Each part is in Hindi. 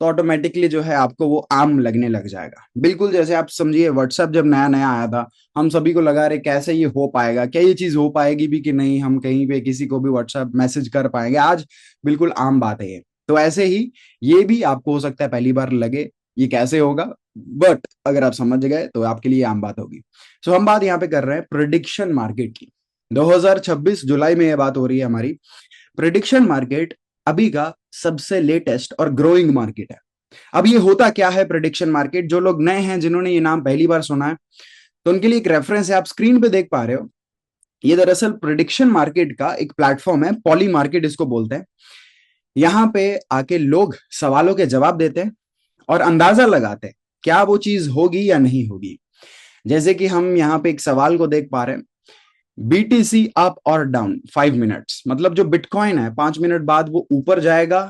तो ऑटोमेटिकली जो है आपको वो आम लगने लग जाएगा। बिल्कुल जैसे आप समझिए व्हाट्सएप जब नया नया आया था, हम सभी को लगा रहे कैसे ये हो पाएगा, क्या ये चीज हो पाएगी भी कि नहीं, हम कहीं पे किसी को भी व्हाट्सएप मैसेज कर पाएंगे। आज बिल्कुल आम बात है ये। तो ऐसे ही ये भी आपको हो सकता है पहली बार लगे ये कैसे होगा, बट अगर आप समझ गए तो आपके लिए आम बात होगी। सो हम बात यहाँ पे कर रहे हैं प्रिडिक्शन मार्केट की। 2026 जुलाई में ये बात हो रही है हमारी। प्रिडिक्शन मार्केट अभी का सबसे लेटेस्ट और ग्रोइंग मार्केट है। अब ये होता क्या है प्रिडिक्शन मार्केट, जो लोग नए हैं जिन्होंने ये नाम पहली बार सुना है तो उनके लिए एक रेफरेंस है, आप स्क्रीन पे देख पा रहे हो। ये दरअसल प्रिडिक्शन मार्केट का एक प्लेटफॉर्म है, पॉली मार्केट इसको बोलते हैं। यहां पे आके लोग सवालों के जवाब देते हैं और अंदाजा लगाते हैं क्या वो चीज होगी या नहीं होगी। जैसे कि हम यहाँ पे एक सवाल को देख पा रहे हैं, बीटीसी अप और डाउन 5 मिनट्स, मतलब जो बिटकॉइन है 5 मिनट बाद वो ऊपर जाएगा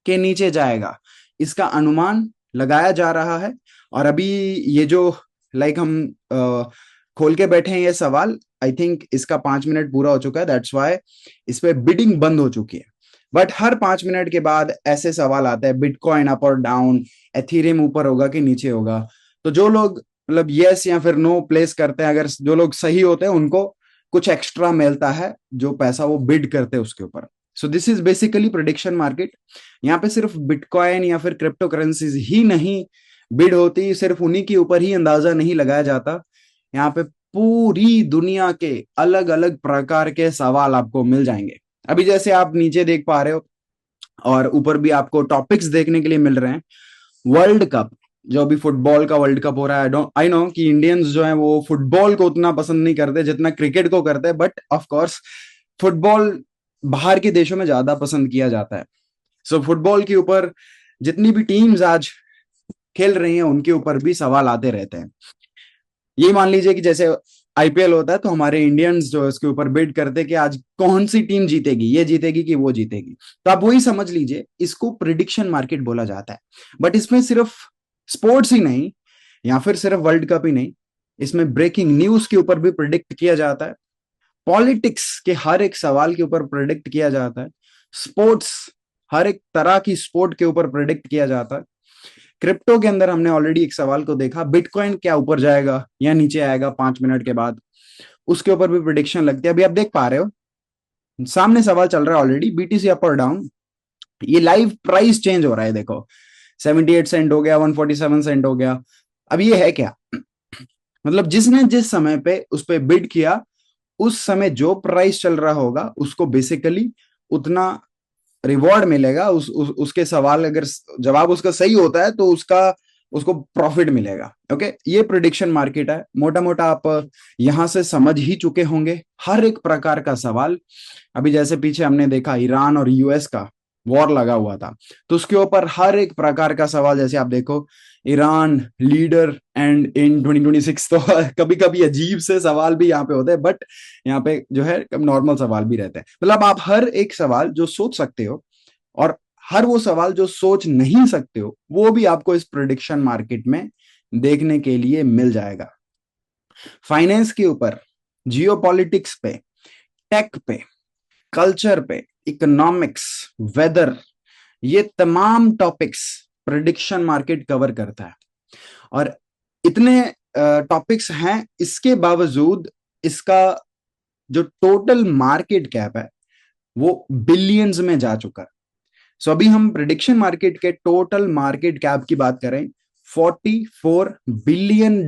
कि नीचे जाएगा, इसका अनुमान लगाया जा रहा है। और अभी ये जो हम खोल के बैठे हैं ये सवाल, आई थिंक इसका 5 मिनट पूरा हो चुका है, दैट्स वाई इस पे बिडिंग बंद हो चुकी है। बट हर 5 मिनट के बाद ऐसे सवाल आता है, बिटकॉइन अप और डाउन, एथीरियम ऊपर होगा कि नीचे होगा। तो जो लोग मतलब यस या फिर नो प्लेस करते हैं, अगर जो लोग सही होते हैं उनको कुछ एक्स्ट्रा मिलता है, जो पैसा वो बिड करते हैं उसके ऊपर। So this is basically prediction market. यहाँ पे सिर्फ बिटकॉइन या फिर क्रिप्टो करेंसीज ही नहीं बिड होती, सिर्फ उन्हीं के ऊपर ही अंदाजा नहीं लगाया जाता। यहाँ पे पूरी दुनिया के अलग अलग प्रकार के सवाल आपको मिल जाएंगे। अभी जैसे आप नीचे देख पा रहे हो और ऊपर भी आपको टॉपिक्स देखने के लिए मिल रहे हैं। वर्ल्ड कप, जो अभी फुटबॉल का वर्ल्ड कप हो रहा है, आई नो कि इंडियंस जो है वो फुटबॉल को उतना पसंद नहीं करते जितना क्रिकेट को करते हैं, बट ऑफ कोर्स फुटबॉल बाहर के देशों में ज्यादा पसंद किया जाता है। सो फुटबॉल के ऊपर जितनी भी टीम्स आज खेल रही हैं उनके ऊपर भी सवाल आते रहते हैं। ये मान लीजिए कि जैसे आईपीएल होता है तो हमारे इंडियंस जो है उसके ऊपर बिड करते हैं कि आज कौन सी टीम जीतेगी, ये जीतेगी कि वो जीतेगी। तो आप वही समझ लीजिए, इसको प्रिडिक्शन मार्केट बोला जाता है। बट इसमें सिर्फ स्पोर्ट्स ही नहीं या फिर सिर्फ वर्ल्ड कप ही नहीं, इसमें ब्रेकिंग न्यूज के ऊपर भी प्रिडिक्ट किया जाता है, पॉलिटिक्स के हर एक सवाल के ऊपर प्रिडिक्ट किया जाता है, स्पोर्ट्स हर एक तरह की स्पोर्ट के ऊपर प्रिडिक्ट किया जाता है। क्रिप्टो के अंदर हमने ऑलरेडी एक सवाल को देखा, बिटकॉइन क्या ऊपर जाएगा या नीचे आएगा 5 मिनट के बाद, उसके ऊपर भी प्रिडिक्शन लगती है। अभी आप देख पा रहे हो सामने सवाल चल रहा है ऑलरेडी, बीटीसी अप और डाउन। ये लाइव प्राइस चेंज हो रहा है, देखो 78 सेंट हो गया, 147 सेंट हो गया। अब ये है क्या, मतलब जिसने जिस समय पे उस पे बिड किया उस समय जो प्राइस चल रहा होगा उसको बेसिकली उतना रिवॉर्ड मिलेगा। उसके सवाल अगर जवाब उसका सही होता है तो उसको प्रॉफिट मिलेगा। ओके, ये प्रिडिक्शन मार्केट है। मोटा मोटा आप यहां से समझ ही चुके होंगे हर एक प्रकार का सवाल। अभी जैसे पीछे हमने देखा ईरान और यूएस का वॉर लगा हुआ था, तो उसके ऊपर हर एक प्रकार का सवाल, जैसे आप देखो ईरान लीडर एंड इन 2026, तो कभी कभी अजीब से सवाल भी यहाँ पे होते हैं, बट यहाँ पे जो है नॉर्मल सवाल भी रहते हैं। मतलब आप हर एक सवाल जो सोच सकते हो और हर वो सवाल जो सोच नहीं सकते हो वो भी आपको इस प्रिडिक्शन मार्केट में देखने के लिए मिल जाएगा। फाइनेंस के ऊपर, जियोपॉलिटिक्स पे, टेक पे, कल्चर पे, इकोनॉमिक्स, वेदर, ये तमाम टॉपिक्स प्रिडिक्शन मार्केट कवर करता है। और इतने टॉपिक्स हैं, इसके बावजूद इसका जो टोटल मार्केट कैप है वो बिलियंस में जा चुका है। सो अभी हम प्रिडिक्शन मार्केट के टोटल मार्केट कैप की बात करें, $44 बिलियन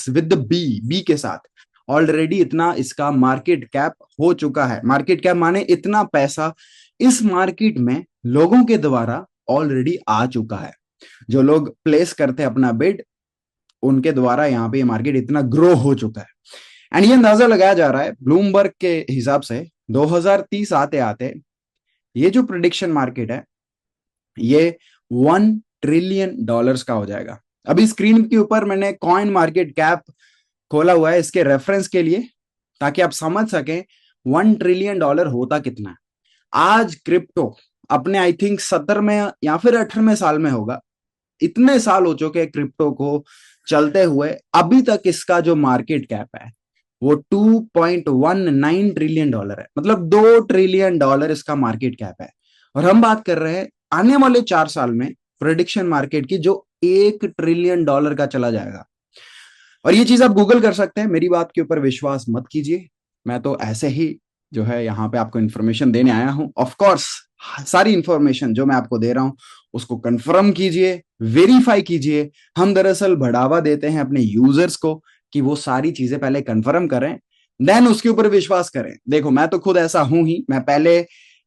विद बी के साथ ऑलरेडी इतना इसका मार्केट कैप हो चुका है। मार्केट कैप माने इतना पैसा इस मार्केट में लोगों के द्वारा ऑलरेडी आ चुका है। जो लोग प्लेस करते हैं अपना बिड, उनके द्वारा यहाँ पे मार्केट इतना ग्रो हो चुका है। एंड ये अंदाजा लगाया जा रहा है ब्लूमबर्ग के हिसाब से 2030 आते आते ये जो प्रिडिक्शन मार्केट है ये $1 ट्रिलियन का हो जाएगा। अभी स्क्रीन के ऊपर मैंने कॉइन मार्केट कैप खोला हुआ है इसके रेफरेंस के लिए, ताकि आप समझ सकें $1 ट्रिलियन होता कितना है। आज क्रिप्टो अपने आई थिंक 17वें या फिर 18वें साल में होगा। इतने साल हो चुके क्रिप्टो को चलते हुए, अभी तक इसका जो मार्केट कैप है वो $2.19 ट्रिलियन है, मतलब $2 ट्रिलियन इसका मार्केट कैप है। और हम बात कर रहे हैं आने वाले 4 साल में प्रेडिक्शन मार्केट की जो $1 ट्रिलियन का चला जाएगा। और ये चीज आप गूगल कर सकते हैं, मेरी बात के ऊपर विश्वास मत कीजिए, मैं तो ऐसे ही जो है यहाँ पे आपको इन्फॉर्मेशन देने आया हूं। ऑफ कोर्स सारी इन्फॉर्मेशन जो मैं आपको दे रहा हूं उसको कंफर्म कीजिए, वेरीफाई कीजिए। हम दरअसल बढ़ावा देते हैं अपने यूजर्स को कि वो सारी चीजें पहले कंफर्म करें, देन उसके ऊपर विश्वास करें। देखो मैं तो खुद ऐसा हूं ही, मैं पहले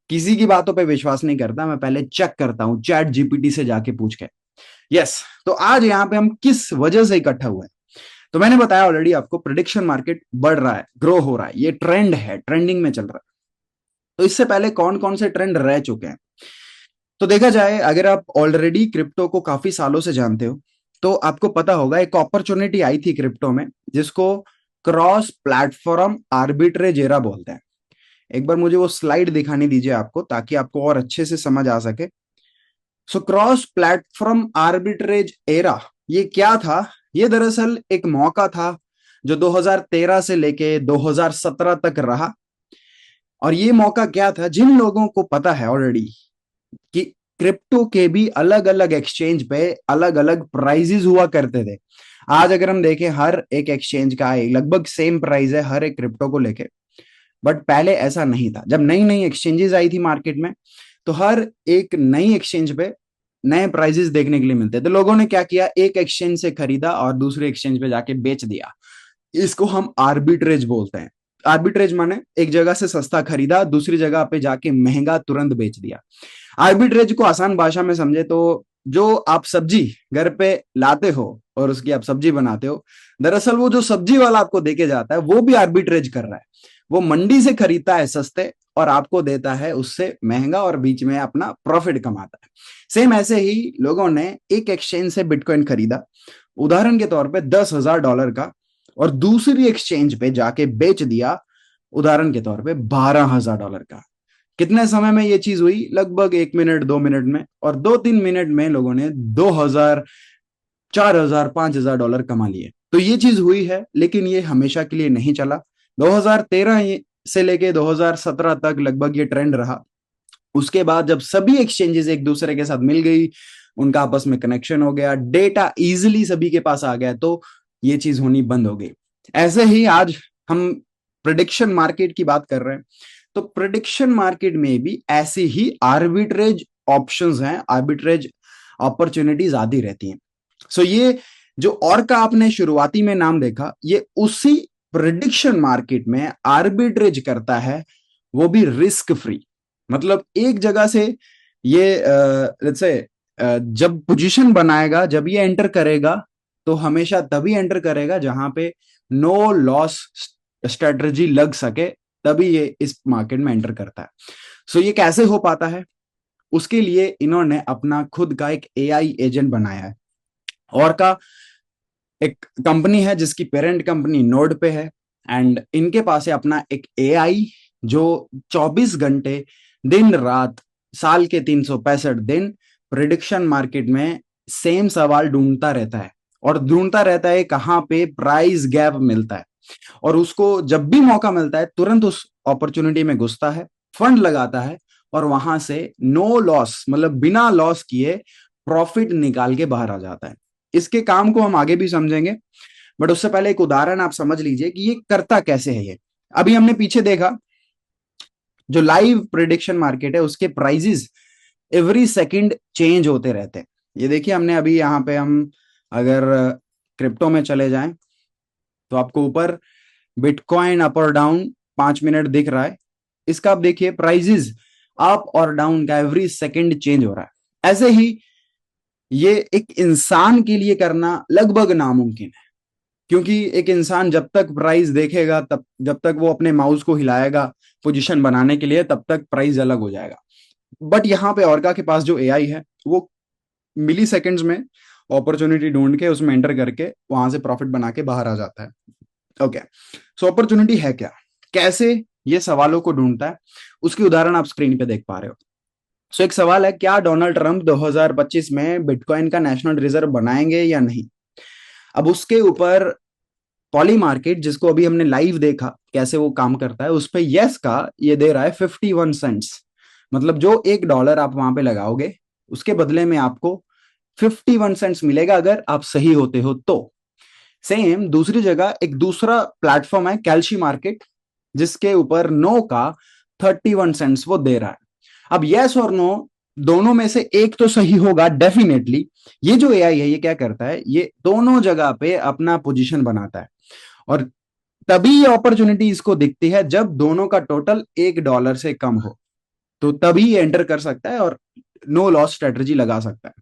किसी की बातों पे विश्वास नहीं करता, मैं पहले चेक करता हूं चैट जीपीटी से जाके पूछ के। यस, तो आज यहाँ पे हम किस वजह से इकट्ठा हुए हैं, तो मैंने बताया ऑलरेडी आपको, प्रेडिक्शन मार्केट बढ़ रहा है, ग्रो हो रहा है, ये ट्रेंड है, ट्रेंडिंग में चल रहा है। तो इससे पहले कौन कौन से ट्रेंड रह चुके हैं, तो देखा जाए अगर आप ऑलरेडी क्रिप्टो को काफी सालों से जानते हो तो आपको पता होगा एक अपॉर्चुनिटी आई थी क्रिप्टो में जिसको क्रॉस प्लेटफॉर्म आर्बिट्रेज एरा बोलते हैं। एक बार मुझे वो स्लाइड दिखाने दीजिए आपको ताकि आपको और अच्छे से समझ आ सके। So cross platform arbitrage era ये क्या था, ये दरअसल एक मौका था जो 2013 से लेके 2017 तक रहा। और ये मौका क्या था, जिन लोगों को पता है ऑलरेडी कि क्रिप्टो के भी अलग अलग एक्सचेंज पे अलग अलग प्राइजेस हुआ करते थे। आज अगर हम देखें हर एक एक्सचेंज का लगभग सेम प्राइस है हर एक क्रिप्टो को लेके, बट पहले ऐसा नहीं था। जब नई नई एक्सचेंजेस आई थी मार्केट में तो हर एक नई एक्सचेंज पे नए प्राइजेस देखने के लिए मिलते थे। लोगों ने क्या किया, एक एक्सचेंज से खरीदा और दूसरे एक्सचेंज पे जाके बेच दिया। इसको हम आर्बिट्रेज बोलते हैं। आर्बिट्रेज माने एक जगह से सस्ता खरीदा, दूसरी जगह पे जाके महंगा तुरंत बेच दिया। आर्बिट्रेज को आसान भाषा में समझे तो जो आप सब्जी घर पे लाते हो और उसकी आप सब्जी बनाते हो, दरअसल वो जो सब्जी वाला आपको देके जाता है वो भी आर्बिट्रेज कर रहा है। वो मंडी से खरीदता है सस्ते और आपको देता है उससे महंगा और बीच में अपना प्रॉफिट कमाता है। सेम ऐसे ही लोगों ने एक एक्सचेंज से बिटकॉइन खरीदा उदाहरण के तौर पे $10,000 का, और दूसरी एक्सचेंज पे जाके बेच दिया उदाहरण के तौर पे $12,000 का। कितने समय में ये चीज हुई, लगभग 1 मिनट 2 मिनट में, और 2-3 मिनट में लोगों ने 2,000 4,000 $5,000 कमा लिए। तो ये चीज हुई है, लेकिन ये हमेशा के लिए नहीं चला। 2013 से लेके 2017 तक लगभग ये ट्रेंड रहा। उसके बाद जब सभी एक्सचेंजेस एक दूसरे के साथ मिल गई, उनका आपस में कनेक्शन हो गया, डेटा इजिली सभी के पास आ गया, तो ये चीज होनी बंद हो गई। ऐसे ही आज हम प्रेडिक्शन मार्केट की बात कर रहे हैं, तो प्रेडिक्शन मार्केट में भी ऐसी ही आर्बिट्रेज ऑप्शंस हैं, आर्बिट्रेज अपॉर्चुनिटीज आती रहती हैं। सो ये जो और का आपने शुरुआती में नाम देखा, ये उसी प्रेडिक्शन मार्केट में आर्बिट्रेज करता है, वो भी रिस्क फ्री। मतलब एक जगह से ये लेट्स से जब पोजीशन बनाएगा, जब ये एंटर करेगा तो हमेशा तभी एंटर करेगा जहां पे नो लॉस स्ट्रेटजी लग सके, तभी ये इस मार्केट में एंटर करता है। सो ये कैसे हो पाता है, उसके लिए इन्होंने अपना खुद का एक एआई एजेंट बनाया है। और का एक कंपनी है जिसकी पेरेंट कंपनी नोड पे है, एंड इनके पास है अपना एक एआई जो 24 घंटे दिन रात साल के 365 दिन प्रिडिक्शन मार्केट में सेम सवाल ढूंढता रहता है, और ढूंढता रहता है कहां पे प्राइस गैप मिलता है, और उसको जब भी मौका मिलता है तुरंत उस अपॉर्चुनिटी में घुसता है, फंड लगाता है, और वहां से नो लॉस मतलब बिना लॉस किए प्रॉफिट निकाल के बाहर आ जाता है। इसके काम को हम आगे भी समझेंगे, बट उससे पहले एक उदाहरण आप समझ लीजिए कि ये करता कैसे है। ये अभी हमने पीछे देखा, जो लाइव प्रिडिक्शन मार्केट है उसके प्राइजेस एवरी सेकंड चेंज होते रहते हैं। ये देखिए हमने अभी यहाँ पे, हम अगर क्रिप्टो में चले जाएं तो आपको ऊपर बिटकॉइन अप और डाउन 5 मिनट दिख रहा है। इसका आप देखिए प्राइजेस अप और डाउन का एवरी सेकंड चेंज हो रहा है। ऐसे ही ये एक इंसान के लिए करना लगभग नामुमकिन है, क्योंकि एक इंसान जब तक प्राइस देखेगा, तब जब तक वो अपने माउस को हिलाएगा पोजीशन बनाने के लिए, तब तक प्राइस अलग हो जाएगा। बट यहाँ पे ऑर्का के पास जो एआई है वो मिली सेकेंड्स में अपॉर्चुनिटी ढूंढ के उसमें एंटर करके वहां से प्रॉफिट बना के बाहर आ जाता है। ओके, सो अपॉर्चुनिटी है क्या, कैसे ये सवालों को ढूंढता है, उसकी उदाहरण आप स्क्रीन पे देख पा रहे हो। सो एक सवाल है, क्या डोनाल्ड ट्रंप 2025 में बिटकॉइन का नेशनल रिजर्व बनाएंगे या नहीं। अब उसके ऊपर पॉली मार्केट, जिसको अभी हमने लाइव देखा कैसे वो काम करता है, उस पर यस का ये दे रहा है 51 सेंट्स। मतलब जो $1 आप वहां पे लगाओगे उसके बदले में आपको 51 सेंट्स मिलेगा अगर आप सही होते हो तो। सेम दूसरी जगह एक दूसरा प्लेटफॉर्म है कैल्शी मार्केट, जिसके ऊपर नो का 31 सेंट्स वो दे रहा है। अब यस और नो दोनों में से एक तो सही होगा डेफिनेटली। ये जो एआई है ये क्या करता है, ये दोनों जगह पे अपना पोजीशन बनाता है, और तभी ये अपॉर्चुनिटी इसको दिखती है जब दोनों का टोटल $1 से कम हो, तो तभी ये एंटर कर सकता है और नो लॉस स्ट्रेटजी लगा सकता है।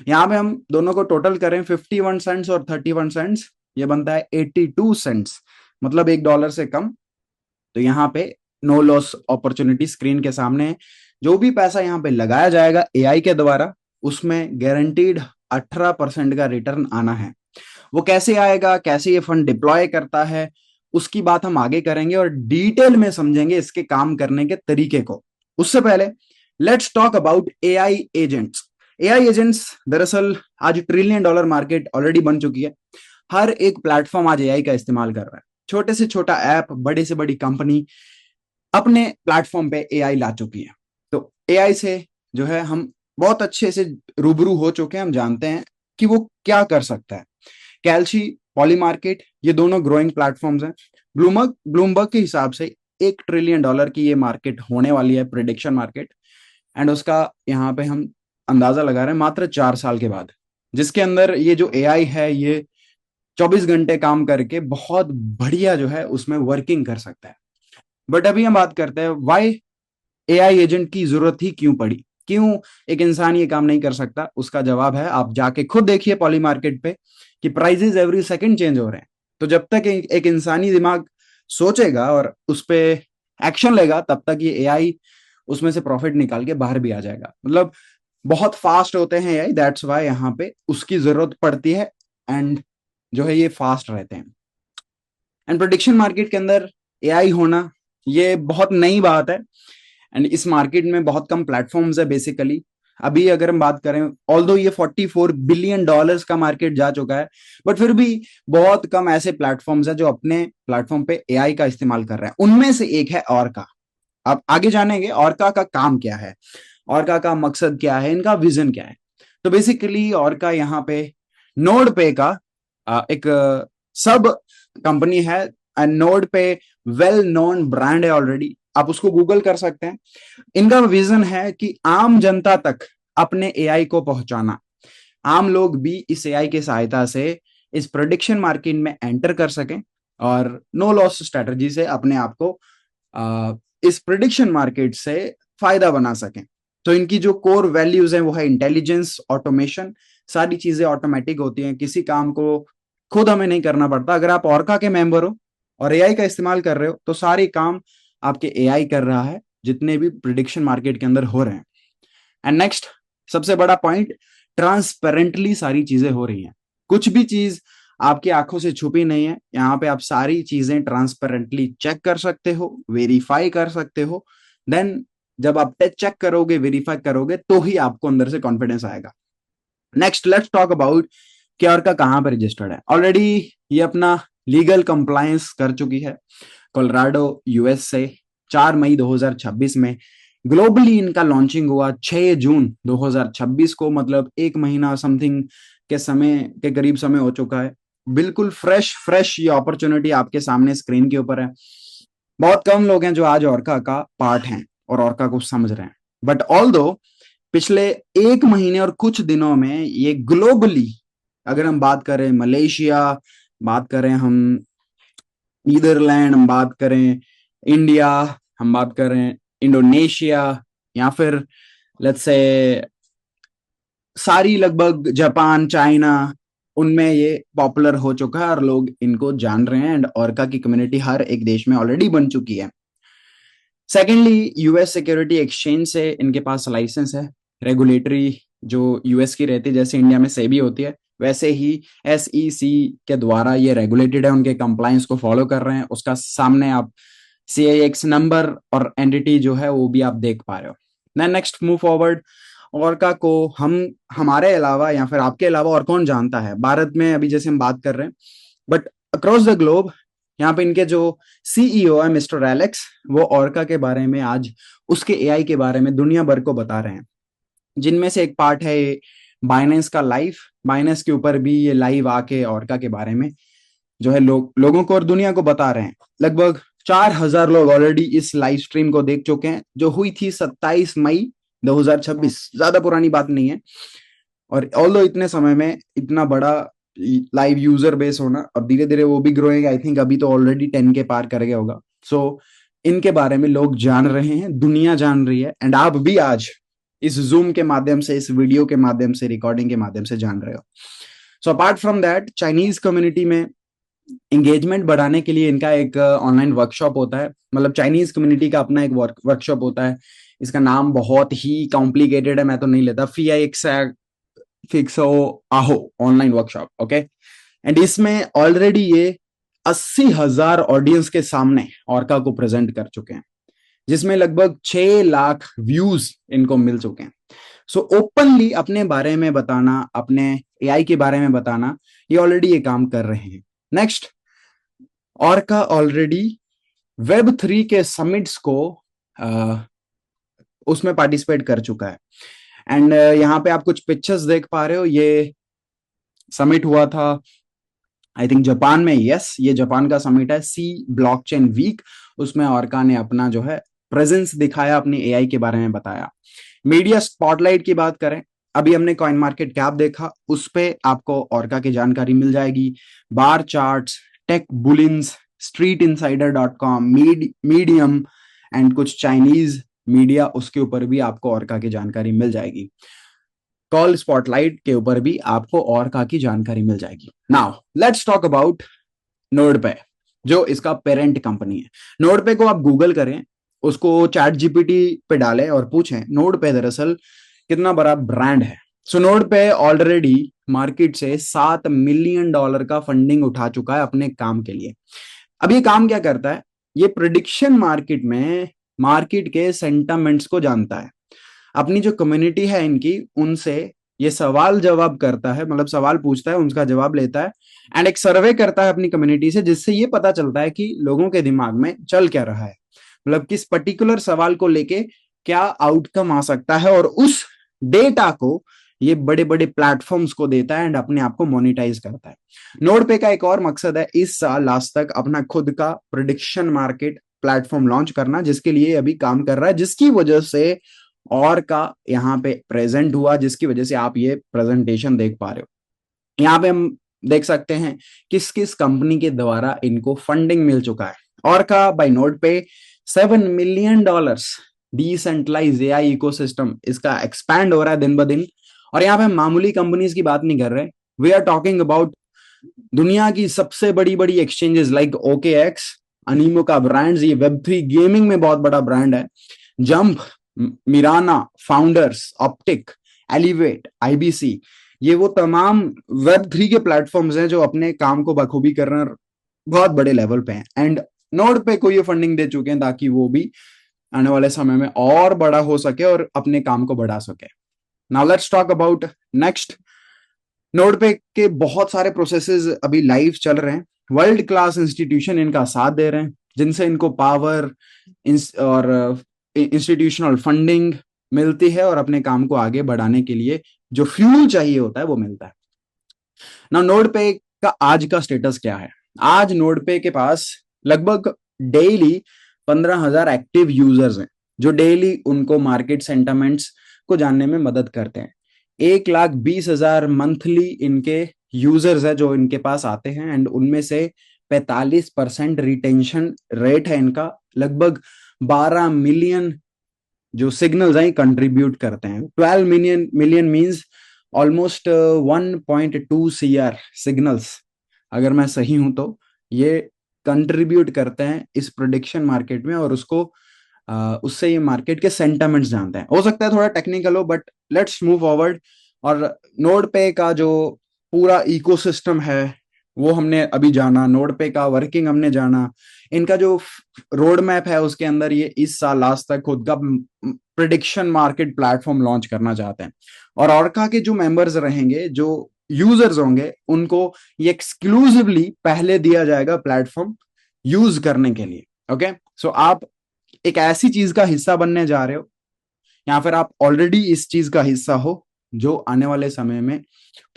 यहां पे हम दोनों को टोटल करें 51 सेंट्स और 31 सेंट्स, ये बनता है 82 सेंट्स, मतलब $1 से कम। तो यहाँ पे नो लॉस अपॉर्चुनिटी स्क्रीन के सामने है। जो भी पैसा यहाँ पे लगाया जाएगा एआई के द्वारा, उसमें गारंटीड 18% का रिटर्न आना है। वो कैसे आएगा, कैसे ये फंड डिप्लॉय करता है, उसकी बात हम आगे करेंगे और डिटेल में समझेंगे इसके काम करने के तरीके को। उससे पहले let's talk about AI agents. AI agents दरअसल आज $1 ट्रिलियन मार्केट ऑलरेडी बन चुकी है। हर एक प्लेटफॉर्म आज एआई का इस्तेमाल कर रहा है। छोटे से छोटा ऐप, बड़े से बड़ी कंपनी अपने प्लेटफॉर्म पे एआई ला चुकी है। तो एआई से जो है हम बहुत अच्छे से रूबरू हो चुके हैं, हम जानते हैं कि वो क्या कर सकता है। कैल्शी, पॉली मार्केट, ये दोनों ग्रोइंग प्लेटफॉर्म्स हैं। ब्लूमबर्ग के हिसाब से $1 ट्रिलियन की ये मार्केट होने वाली है, प्रिडिक्शन मार्केट। एंड उसका यहाँ पे हम अंदाजा लगा रहे हैं मात्र 4 साल के बाद, जिसके अंदर ये जो एआई है ये 24 घंटे काम करके बहुत बढ़िया जो है उसमें वर्किंग कर सकता है। बट अभी हम बात करते हैं वाई एआई एजेंट की जरूरत ही क्यों पड़ी, क्यों एक इंसान ये काम नहीं कर सकता। उसका जवाब है, आप जाके खुद देखिए पॉली मार्केट पे कि प्राइजेस एवरी सेकंड चेंज हो रहे हैं। तो जब तक एक इंसानी दिमाग सोचेगा और उस पर एक्शन लेगा, तब तक ये एआई उसमें से प्रॉफिट निकाल के बाहर भी आ जाएगा। मतलब बहुत फास्ट होते हैं एआई, दैट्स वाई यहाँ पे उसकी जरूरत पड़ती है, एंड जो है ये फास्ट रहते हैं। एंड प्रोडिक्शन मार्केट के अंदर एआई होना ये बहुत नई बात है, एंड इस मार्केट में बहुत कम प्लेटफॉर्म्स है बेसिकली। अभी अगर हम बात करें, ऑल्दो ये $44 बिलियन का मार्केट जा चुका है, बट फिर भी बहुत कम ऐसे प्लेटफॉर्म्स है जो अपने प्लेटफॉर्म पे एआई का इस्तेमाल कर रहे हैं। उनमें से एक है ऑर्का। अब आगे जानेंगे ऑर्का का काम क्या है, ऑर्का का मकसद क्या है, इनका विजन क्या है। तो बेसिकली ऑर्का यहाँ पे नोड पे का एक सब कंपनी है, एंड नोड पे वेल नोन ब्रांड है ऑलरेडी, आप उसको गूगल कर सकते हैं। इनका विजन है कि आम जनता तक अपने एआई को पहुंचाना, आम लोग भी इस एआई की सहायता से इस प्रेडिक्शन मार्केट में एंटर कर सकें और नो लॉस स्ट्रेटजी से अपने आप को इस प्रेडिक्शन मार्केट से फायदा बना सकें। तो इनकी जो कोर वैल्यूज हैं वो है इंटेलिजेंस, ऑटोमेशन। सारी चीजें ऑटोमेटिक होती हैं, किसी काम को खुद हमें नहीं करना पड़ता। अगर आप ऑर्का के मेंबर हो और एआई का इस्तेमाल कर रहे हो तो सारे काम आपके एआई कर रहा है, जितने भी प्रिडिक्शन मार्केट के अंदर हो रहे हैं। एंड नेक्स्ट सबसे बड़ा पॉइंट, ट्रांसपेरेंटली सारी चीजें हो रही हैं। कुछ भी चीज आपकी आंखों से छुपी नहीं है। यहाँ पे आप सारी चीजें ट्रांसपेरेंटली चेक कर सकते हो, वेरीफाई कर सकते हो। देन जब आप चेक करोगे, वेरीफाई करोगे, तो ही आपको अंदर से कॉन्फिडेंस आएगा। नेक्स्ट लेट्स टॉक अबाउट कि ऑर्का कहाँ पर रजिस्टर्ड है। ऑलरेडी ये अपना लीगल कंप्लायंस कर चुकी है कोलोराडो यूएस से। 4 मई 2026 में ग्लोबली इनका लॉन्चिंग हुआ 6 जून 2026 को, मतलब 1 महीना समथिंग के समय के करीब समय हो चुका है। बिल्कुल फ्रेश ये अपॉर्चुनिटी आपके सामने स्क्रीन के ऊपर है। बहुत कम लोग हैं जो आज ऑर्का का पार्ट हैं और ऑर्का को समझ रहे हैं। बट ऑल्दो पिछले 1 महीने और कुछ दिनों में ये ग्लोबली, अगर हम बात करें मलेशिया, बात करें हम नीदरलैंड, हम बात करें इंडिया, हम बात करें इंडोनेशिया, या फिर लेट्स से सारी लगभग जापान, चाइना, उनमें ये पॉपुलर हो चुका है और लोग इनको जान रहे हैं। एंड ऑर्का की कम्युनिटी हर एक देश में ऑलरेडी बन चुकी है। सेकेंडली, यूएस सिक्योरिटी एक्सचेंज से इनके पास लाइसेंस है। रेगुलेटरी जो यूएस की रहती है, जैसे इंडिया में सेबी होती है, वैसे ही एसईसी के द्वारा ये रेगुलेटेड है, उनके कंप्लायंस को फॉलो कर रहे हैं। उसका सामने आप CIX नंबर और एंटिटी जो है वो भी आप देख पा रहे हो। नेक्स्ट मूव फॉरवर्ड, ऑर्का को हम हमारे अलावा या फिर आपके अलावा और कौन जानता है भारत में, अभी जैसे हम बात कर रहे हैं, बट अक्रॉस द ग्लोब यहाँ पे इनके जो CEO है मिस्टर एलेक्स, वो ऑर्का के बारे में आज उसके एआई के बारे में दुनिया भर को बता रहे हैं। जिनमें से एक पार्ट है बाइनेंस का लाइव, बाइनेंस के ऊपर भी ये लाइव आके ऑर्का के बारे में जो है लोगों को और दुनिया को बता रहे हैं। लगभग 4,000 लोग ऑलरेडी इस लाइव स्ट्रीम को देख चुके हैं, जो हुई थी 27 मई 2026। ज्यादा पुरानी बात नहीं है। और ऑल्दो इतने समय में इतना बड़ा लाइव यूजर बेस होना, और धीरे धीरे वो भी ग्रोइंग, आई थिंक अभी तो ऑलरेडी 10 के पार कर गया होगा। सो इनके बारे में लोग जान रहे हैं, दुनिया जान रही है, एंड आप भी आज इस जूम के माध्यम से, इस वीडियो के माध्यम से, रिकॉर्डिंग के माध्यम से जान रहे हो। So apart from that, Chinese community में एंगेजमेंट बढ़ाने के लिए इनका एक ऑनलाइन वर्कशॉप होता है। मतलब चाइनीज कम्युनिटी का अपना एक वर्कशॉप होता है। इसका नाम बहुत ही कॉम्प्लिकेटेड है, मैं तो नहीं लेता। फिक्सो आहो ऑनलाइन वर्कशॉप, ओके। एंड इसमें ऑलरेडी ये 80,000 ऑडियंस के सामने ऑर्का को प्रेजेंट कर चुके हैं, जिसमें लगभग 6 लाख व्यूज इनको मिल चुके हैं। सो ओपनली अपने बारे में बताना, अपने एआई के बारे में बताना, ये ऑलरेडी ये काम कर रहे हैं। नेक्स्ट, ऑर्का ऑलरेडी Web3 के समिट्स को उसमें पार्टिसिपेट कर चुका है। एंड यहाँ पे आप कुछ पिक्चर्स देख पा रहे हो। ये समिट हुआ था आई थिंक जापान में। यस, ये जापान का समिट है, सी ब्लॉकचेन वीक। उसमें ऑर्का ने अपना जो है प्रेजेंस दिखाया, अपनी एआई के बारे में बताया। मीडिया स्पॉटलाइट की बात करें, अभी हमने कॉइन मार्केट कैप देखा, उस पे आपको ऑर्का की जानकारी मिल जाएगी। Bar charts, tech bullions, streetinsider.com, Medium and कुछ चाइनीज मीडिया, उसके ऊपर भी आपको ऑर्का की जानकारी मिल जाएगी। कॉल स्पॉटलाइट के ऊपर भी आपको ऑर्का की जानकारी मिल जाएगी। नाउ लेट्स टॉक अबाउट नोडपे, जो इसका पेरेंट कंपनी है। नोडपे को आप गूगल करें, उसको चैट जीपीटी पे डालें और पूछें नोडपे दरअसल कितना बड़ा ब्रांड है। सो नोडपे ऑलरेडी मार्केट से $7 मिलियन का फंडिंग उठा चुका है अपने काम के लिए। अब ये काम क्या करता है? ये प्रिडिक्शन मार्केट में मार्केट के सेंटामेंट्स को जानता है। अपनी जो कम्युनिटी है इनकी, उनसे ये सवाल जवाब करता है, मतलब सवाल पूछता है, उनका जवाब लेता है, एंड एक सर्वे करता है अपनी कम्युनिटी से, जिससे ये पता चलता है कि लोगों के दिमाग में चल क्या रहा है, मतलब किस पर्टिकुलर सवाल को लेके क्या आउटकम आ सकता है। और उस डेटा को ये बड़े बड़े प्लेटफॉर्म्स को देता है एंड अपने आप को मोनिटाइज करता है। नोडपे का एक और मकसद है इस साल लास्ट तक अपना खुद का प्रिडिक्शन मार्केट प्लेटफॉर्म लॉन्च करना, जिसके लिए अभी काम कर रहा है, जिसकी वजह से और का यहाँ पे प्रेजेंट हुआ, जिसकी वजह से आप ये प्रेजेंटेशन देख पा रहे हो। यहाँ पे हम देख सकते हैं किस किस कंपनी के द्वारा इनको फंडिंग मिल चुका है। और का by NodePay $7 million decentralise AI ecosystem इसका एक्सपैंड हो रहा है दिन ब दिन। और यहाँ पे हम मामूली कंपनीज की बात नहीं कर रहे, वी आर टॉकिंग अबाउट दुनिया की सबसे बड़ी बड़ी एक्सचेंजेस लाइक OKX, अनीमो का ब्रांड्स, ये Web3 गेमिंग में बहुत बड़ा ब्रांड है। Jump, Mirana, Founders, Optic, Elevate, IBC, ये वो तमाम Web3 के प्लेटफॉर्म्स हैं जो अपने काम को बखूबी कर रहे हैं, बहुत बड़े लेवल पे हैं। एंड नोडपे को ये फंडिंग दे चुके हैं ताकि वो भी आने वाले समय में और बड़ा हो सके और अपने काम को बढ़ा सके। Now let's talk about next. NodePay के बहुत सारे प्रोसेसेस अभी लाइव चल रहे हैं। वर्ल्ड क्लास इंस्टीट्यूशन इनका साथ दे रहे हैं, जिनसे इनको पावर और इंस्टीट्यूशनल फंडिंग मिलती है और अपने काम को आगे बढ़ाने के लिए जो फ्यूल चाहिए होता है वो मिलता है। ना नोडपे का आज का स्टेटस क्या है? आज नोडपे के पास लगभग डेली 15,000 एक्टिव यूजर्स हैं, जो डेली उनको मार्केट सेंटामेंट्स को जानने में मदद करते हैं। 1,20,000 मंथली इनके यूजर्स है जो इनके पास आते हैं, एंड उनमें से 45% रिटेंशन रेट है इनका। लगभग 12 मिलियन जो सिग्नल्स हैं कंट्रीब्यूट करते हैं। 12 million means almost 1.2 CR signals, अगर मैं सही हूं तो, ये कंट्रीब्यूट करते हैं इस प्रोडिक्शन मार्केट में, और उससे ये मार्केट के सेंटामेंट्स जानते हैं। हो सकता है थोड़ा टेक्निकल हो, बट लेट्स मूव फॉरवर्ड। और नोडपे का जो पूरा इकोसिस्टम है वो हमने अभी जाना, नोडपे का वर्किंग हमने जाना, इनका जो रोड मैप है उसके अंदर ये इस साल लास्ट तक खुद का प्रिडिक्शन मार्केट प्लेटफॉर्म लॉन्च करना चाहते हैं। और ऑर्का के जो मेंबर्स रहेंगे, जो यूजर्स होंगे, उनको ये एक्सक्लूसिवली पहले दिया जाएगा प्लेटफॉर्म यूज करने के लिए। ओके, सो आप एक ऐसी चीज का हिस्सा बनने जा रहे हो, या फिर आप ऑलरेडी इस चीज का हिस्सा हो, जो आने वाले समय में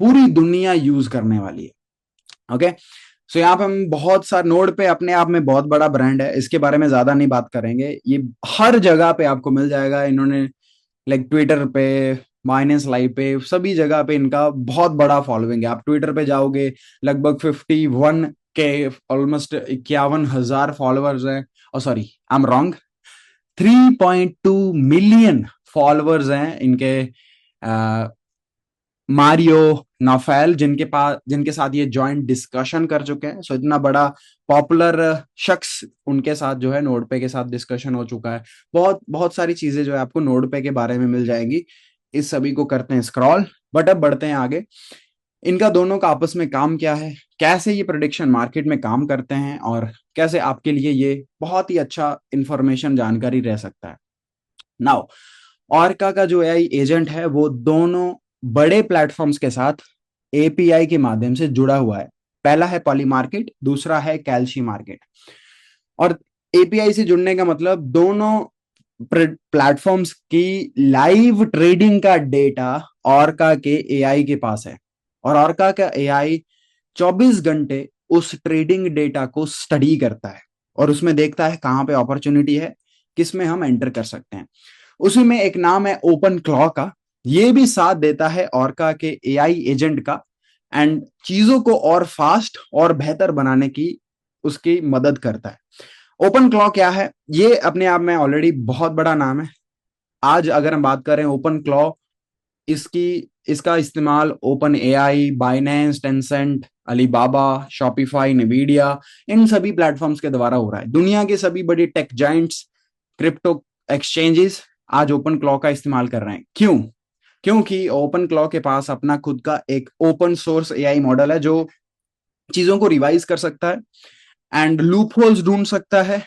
पूरी दुनिया यूज करने वाली है। ओके, सो यहाँ पे हम बहुत सारे नोड पे अपने आप में बहुत बड़ा ब्रांड है, इसके बारे में ज्यादा नहीं बात करेंगे, ये हर जगह पे आपको मिल जाएगा। इन्होंने लाइक ट्विटर पे, माइनस लाइव पे, सभी जगह पे इनका बहुत बड़ा फॉलोइंग है। आप ट्विटर पे जाओगे, लगभग 51 के, ऑलमोस्ट 51,000 फॉलोअर्स हैं। और sorry, I am wrong, 3.2 million followers हैं इनके। मारियो नाफेल, जिनके साथ ये जॉइंट डिस्कशन कर चुके हैं। सो इतना बड़ा पॉपुलर शख्स उनके साथ जो है नोडपे के साथ डिस्कशन हो चुका है। बहुत बहुत सारी चीजें जो है आपको नोडपे के बारे में मिल जाएंगी। इस सभी को करते हैं स्क्रॉल, बट अब बढ़ते हैं आगे। इनका दोनों का आपस में काम क्या है, कैसे ये प्रेडिक्शन मार्केट में काम करते हैं, और कैसे आपके लिए ये बहुत ही अच्छा इंफॉर्मेशन जानकारी रह सकता है। नाउ, ऑर्का का जो एआई एजेंट है वो दोनों बड़े प्लेटफॉर्म्स के साथ एपीआई के माध्यम से जुड़ा हुआ है। पहला है पॉली मार्केट, दूसरा है कैल्शी मार्केट। और एपीआई से जुड़ने का मतलब दोनों प्लेटफॉर्म्स की लाइव ट्रेडिंग का डेटा ऑर्का के एआई के पास है, और ऑर्का का एआई 24 घंटे उस ट्रेडिंग डेटा को स्टडी करता है और उसमें देखता है कहां पे अपॉर्चुनिटी है, किसमें हम एंटर कर सकते हैं। उसी में एक नाम है ओपन क्लॉ का, ये भी साथ देता है ऑर्का के एआई एजेंट का, एंड चीजों को और फास्ट और बेहतर बनाने की उसकी मदद करता है। ओपन क्लॉ क्या है, ये अपने आप में ऑलरेडी बहुत बड़ा नाम है। आज अगर हम बात करें ओपन क्लॉ, इसकी इसका इस्तेमाल OpenAI, Binance, Tencent, Alibaba, Shopify, Nvidia, इन सभी प्लेटफॉर्म्स के द्वारा हो रहा है। दुनिया के सभी बड़ी टेक जाइंट्स, क्रिप्टो एक्सचेंजेस आज ओपन क्लॉ का इस्तेमाल कर रहे हैं। क्यों? क्योंकि ओपन क्लॉ के पास अपना खुद का एक ओपन सोर्स एआई मॉडल है जो चीजों को रिवाइज कर सकता है एंड लूप होल्स ढूंढ सकता है,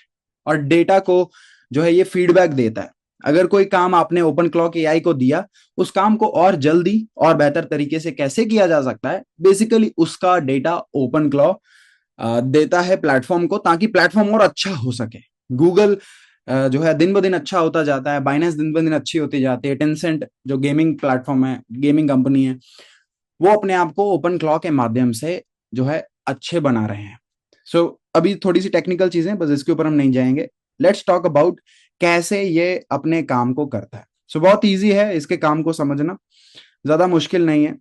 और डेटा को जो है ये फीडबैक देता है। अगर कोई काम आपने ओपन क्लॉ के एआई को दिया, उस काम को और जल्दी और बेहतर तरीके से कैसे किया जा सकता है, बेसिकली उसका डेटा ओपन क्लॉ देता है प्लेटफॉर्म को, ताकि प्लेटफॉर्म और अच्छा हो सके। गूगल जो है दिन ब दिन अच्छा होता जाता है, बाइनेंस दिन ब दिन अच्छी होती जाती है, टेंसेंट जो गेमिंग प्लेटफॉर्म है, गेमिंग कंपनी है, वो अपने आप को ओपन क्लॉ के माध्यम से जो है अच्छे बना रहे हैं। सो अभी थोड़ी सी टेक्निकल चीजें, बस इसके ऊपर हम नहीं जाएंगे। लेट्स टॉक अबाउट कैसे ये अपने काम को करता है। सो बहुत इजी है इसके काम को समझना, ज्यादा मुश्किल नहीं है।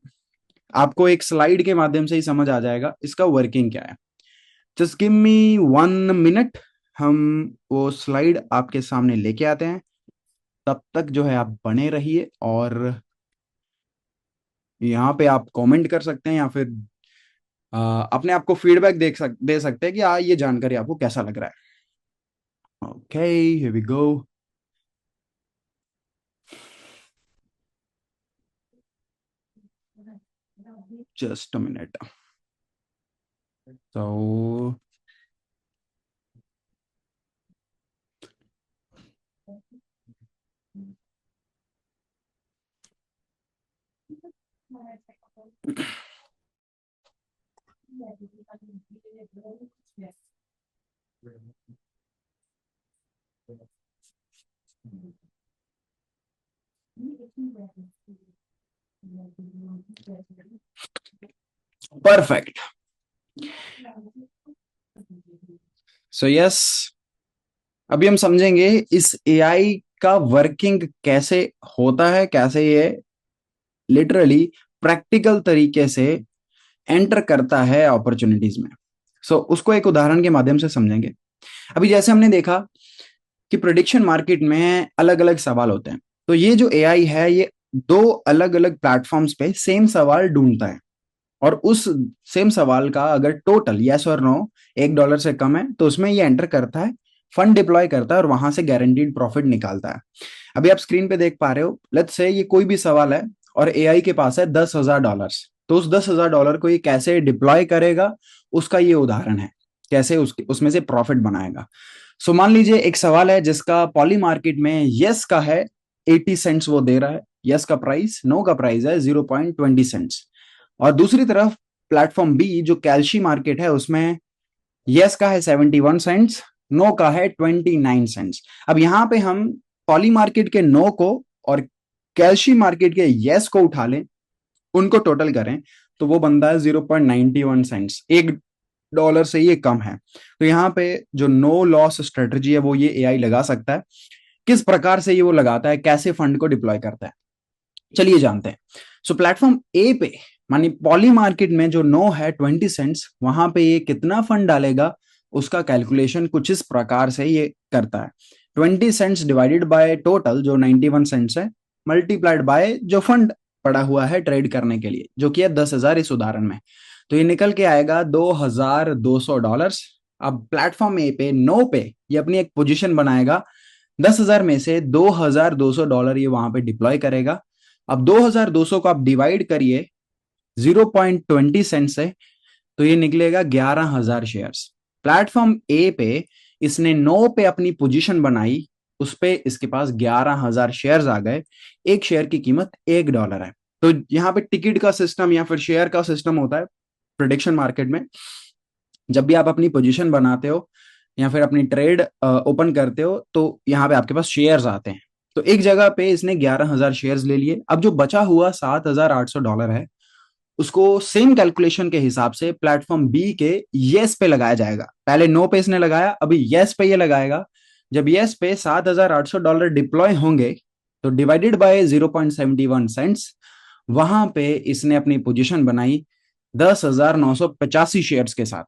आपको एक स्लाइड के माध्यम से ही समझ आ जाएगा इसका वर्किंग क्या है। जस्ट गिव मी 1 मिनट, हम वो स्लाइड आपके सामने लेके आते हैं। तब तक जो है आप बने रहिए, और यहाँ पे आप कमेंट कर सकते हैं या फिर अपने आप को फीडबैक दे सकते हैं कि ये जानकारी आपको कैसा लग रहा है। Okay, here we go. Just a minute. तो परफेक्ट। सो यस, अभी हम समझेंगे इस एआई का वर्किंग कैसे होता है, कैसे ये लिटरली प्रैक्टिकल तरीके से एंटर करता है अपॉर्चुनिटीज में। सो उसको एक उदाहरण के माध्यम से समझेंगे। अभी जैसे हमने देखा कि प्रेडिक्शन मार्केट में अलग अलग सवाल होते हैं, तो ये जो एआई है ये दो अलग अलग प्लेटफॉर्म्स पे सेम सवाल ढूंढता है, और उस सेम सवाल का अगर टोटल यस और नो $1 से कम है तो उसमें ये एंटर करता है, फंड डिप्लॉय करता है, और वहां से गारंटीड प्रॉफिट निकालता है। अभी आप स्क्रीन पे देख पा रहे हो, लेट्स से ये कोई भी सवाल है और एआई के पास है $10,000, तो उस $10,000 को ये कैसे डिप्लॉय करेगा, उसका ये उदाहरण है, कैसे उसमें से प्रॉफिट बनाएगा। सो मान लीजिए एक सवाल है जिसका पॉली मार्केट में यस का है 80 सेंट्स वो दे रहा है, यस का प्राइस, नो का प्राइस है 0.20 सेंट्स। और दूसरी तरफ प्लेटफॉर्म बी जो कैल्शी मार्केट है, उसमें यस का है 71 सेंट्स, नो का है 29 सेंट्स। अब यहाँ पे हम पॉली मार्केट के नो को और कैशी मार्केट के यस को उठा लें, उनको टोटल करें, तो वो बनता है 0.91 सेंट्स। $1 से ये कम है। तो यहाँ पे जो नो लॉस स्ट्रेटजी है वो ये एआई लगा सकता है। किस प्रकार से ये वो लगाता है, कैसे फंड को डिप्लॉय करता है, चलिए जानते हैं। सो प्लेटफॉर्म ए पे मानी पॉली मार्केट में जो नो है 20 सेंट्स, वहां पे ये कितना फंड डालेगा उसका कैलकुलेशन कुछ इस प्रकार से ये करता है। 20 सेंट्स डिवाइडेड बाय टोटल जो 91 सेंट्स है, मल्टीप्लाइड बाय जो फंड पड़ा हुआ है ट्रेड करने के लिए, जो कि है 10,000 इस उदाहरण में। तो ये निकल के आएगा $2,200। अब प्लेटफॉर्म ए पे नो पे ये अपनी एक पोजीशन बनाएगा, 10,000 में से $2,200 ये वहां पे डिप्लॉय करेगा। अब 2,200 को आप डिवाइड करिए 0.20 सेंट से, तो ये निकलेगा 11,000 शेयर्स। प्लेटफॉर्म ए पे इसने नो पे अपनी पोजीशन बनाई, उस पे इसके पास 11,000 शेयर्स आ गए। एक शेयर की कीमत $1 है। तो यहाँ पे टिकट का सिस्टम या फिर शेयर का सिस्टम होता है प्रेडिक्शन मार्केट में। जब भी आप अपनी पोजीशन बनाते हो या फिर अपनी ट्रेड ओपन करते हो, तो यहाँ पे आपके पास शेयर्स आते हैं। तो एक जगह पे इसने 11,000 शेयर्स ले लिए। अब जो बचा हुआ $7,800 है, उसको सेम कैलकुलेशन के हिसाब से प्लेटफॉर्म बी के येस पे लगाया जाएगा। पहले नो पे इसने लगाया, अभी येस पे ये लगाएगा। जब येस पे $7,800 डिप्लॉय होंगे, तो डिवाइडेड बाय 0.71 सेंट्स, वहां पे इसने अपनी पोजीशन बनाई 10,985 शेयर्स के साथ।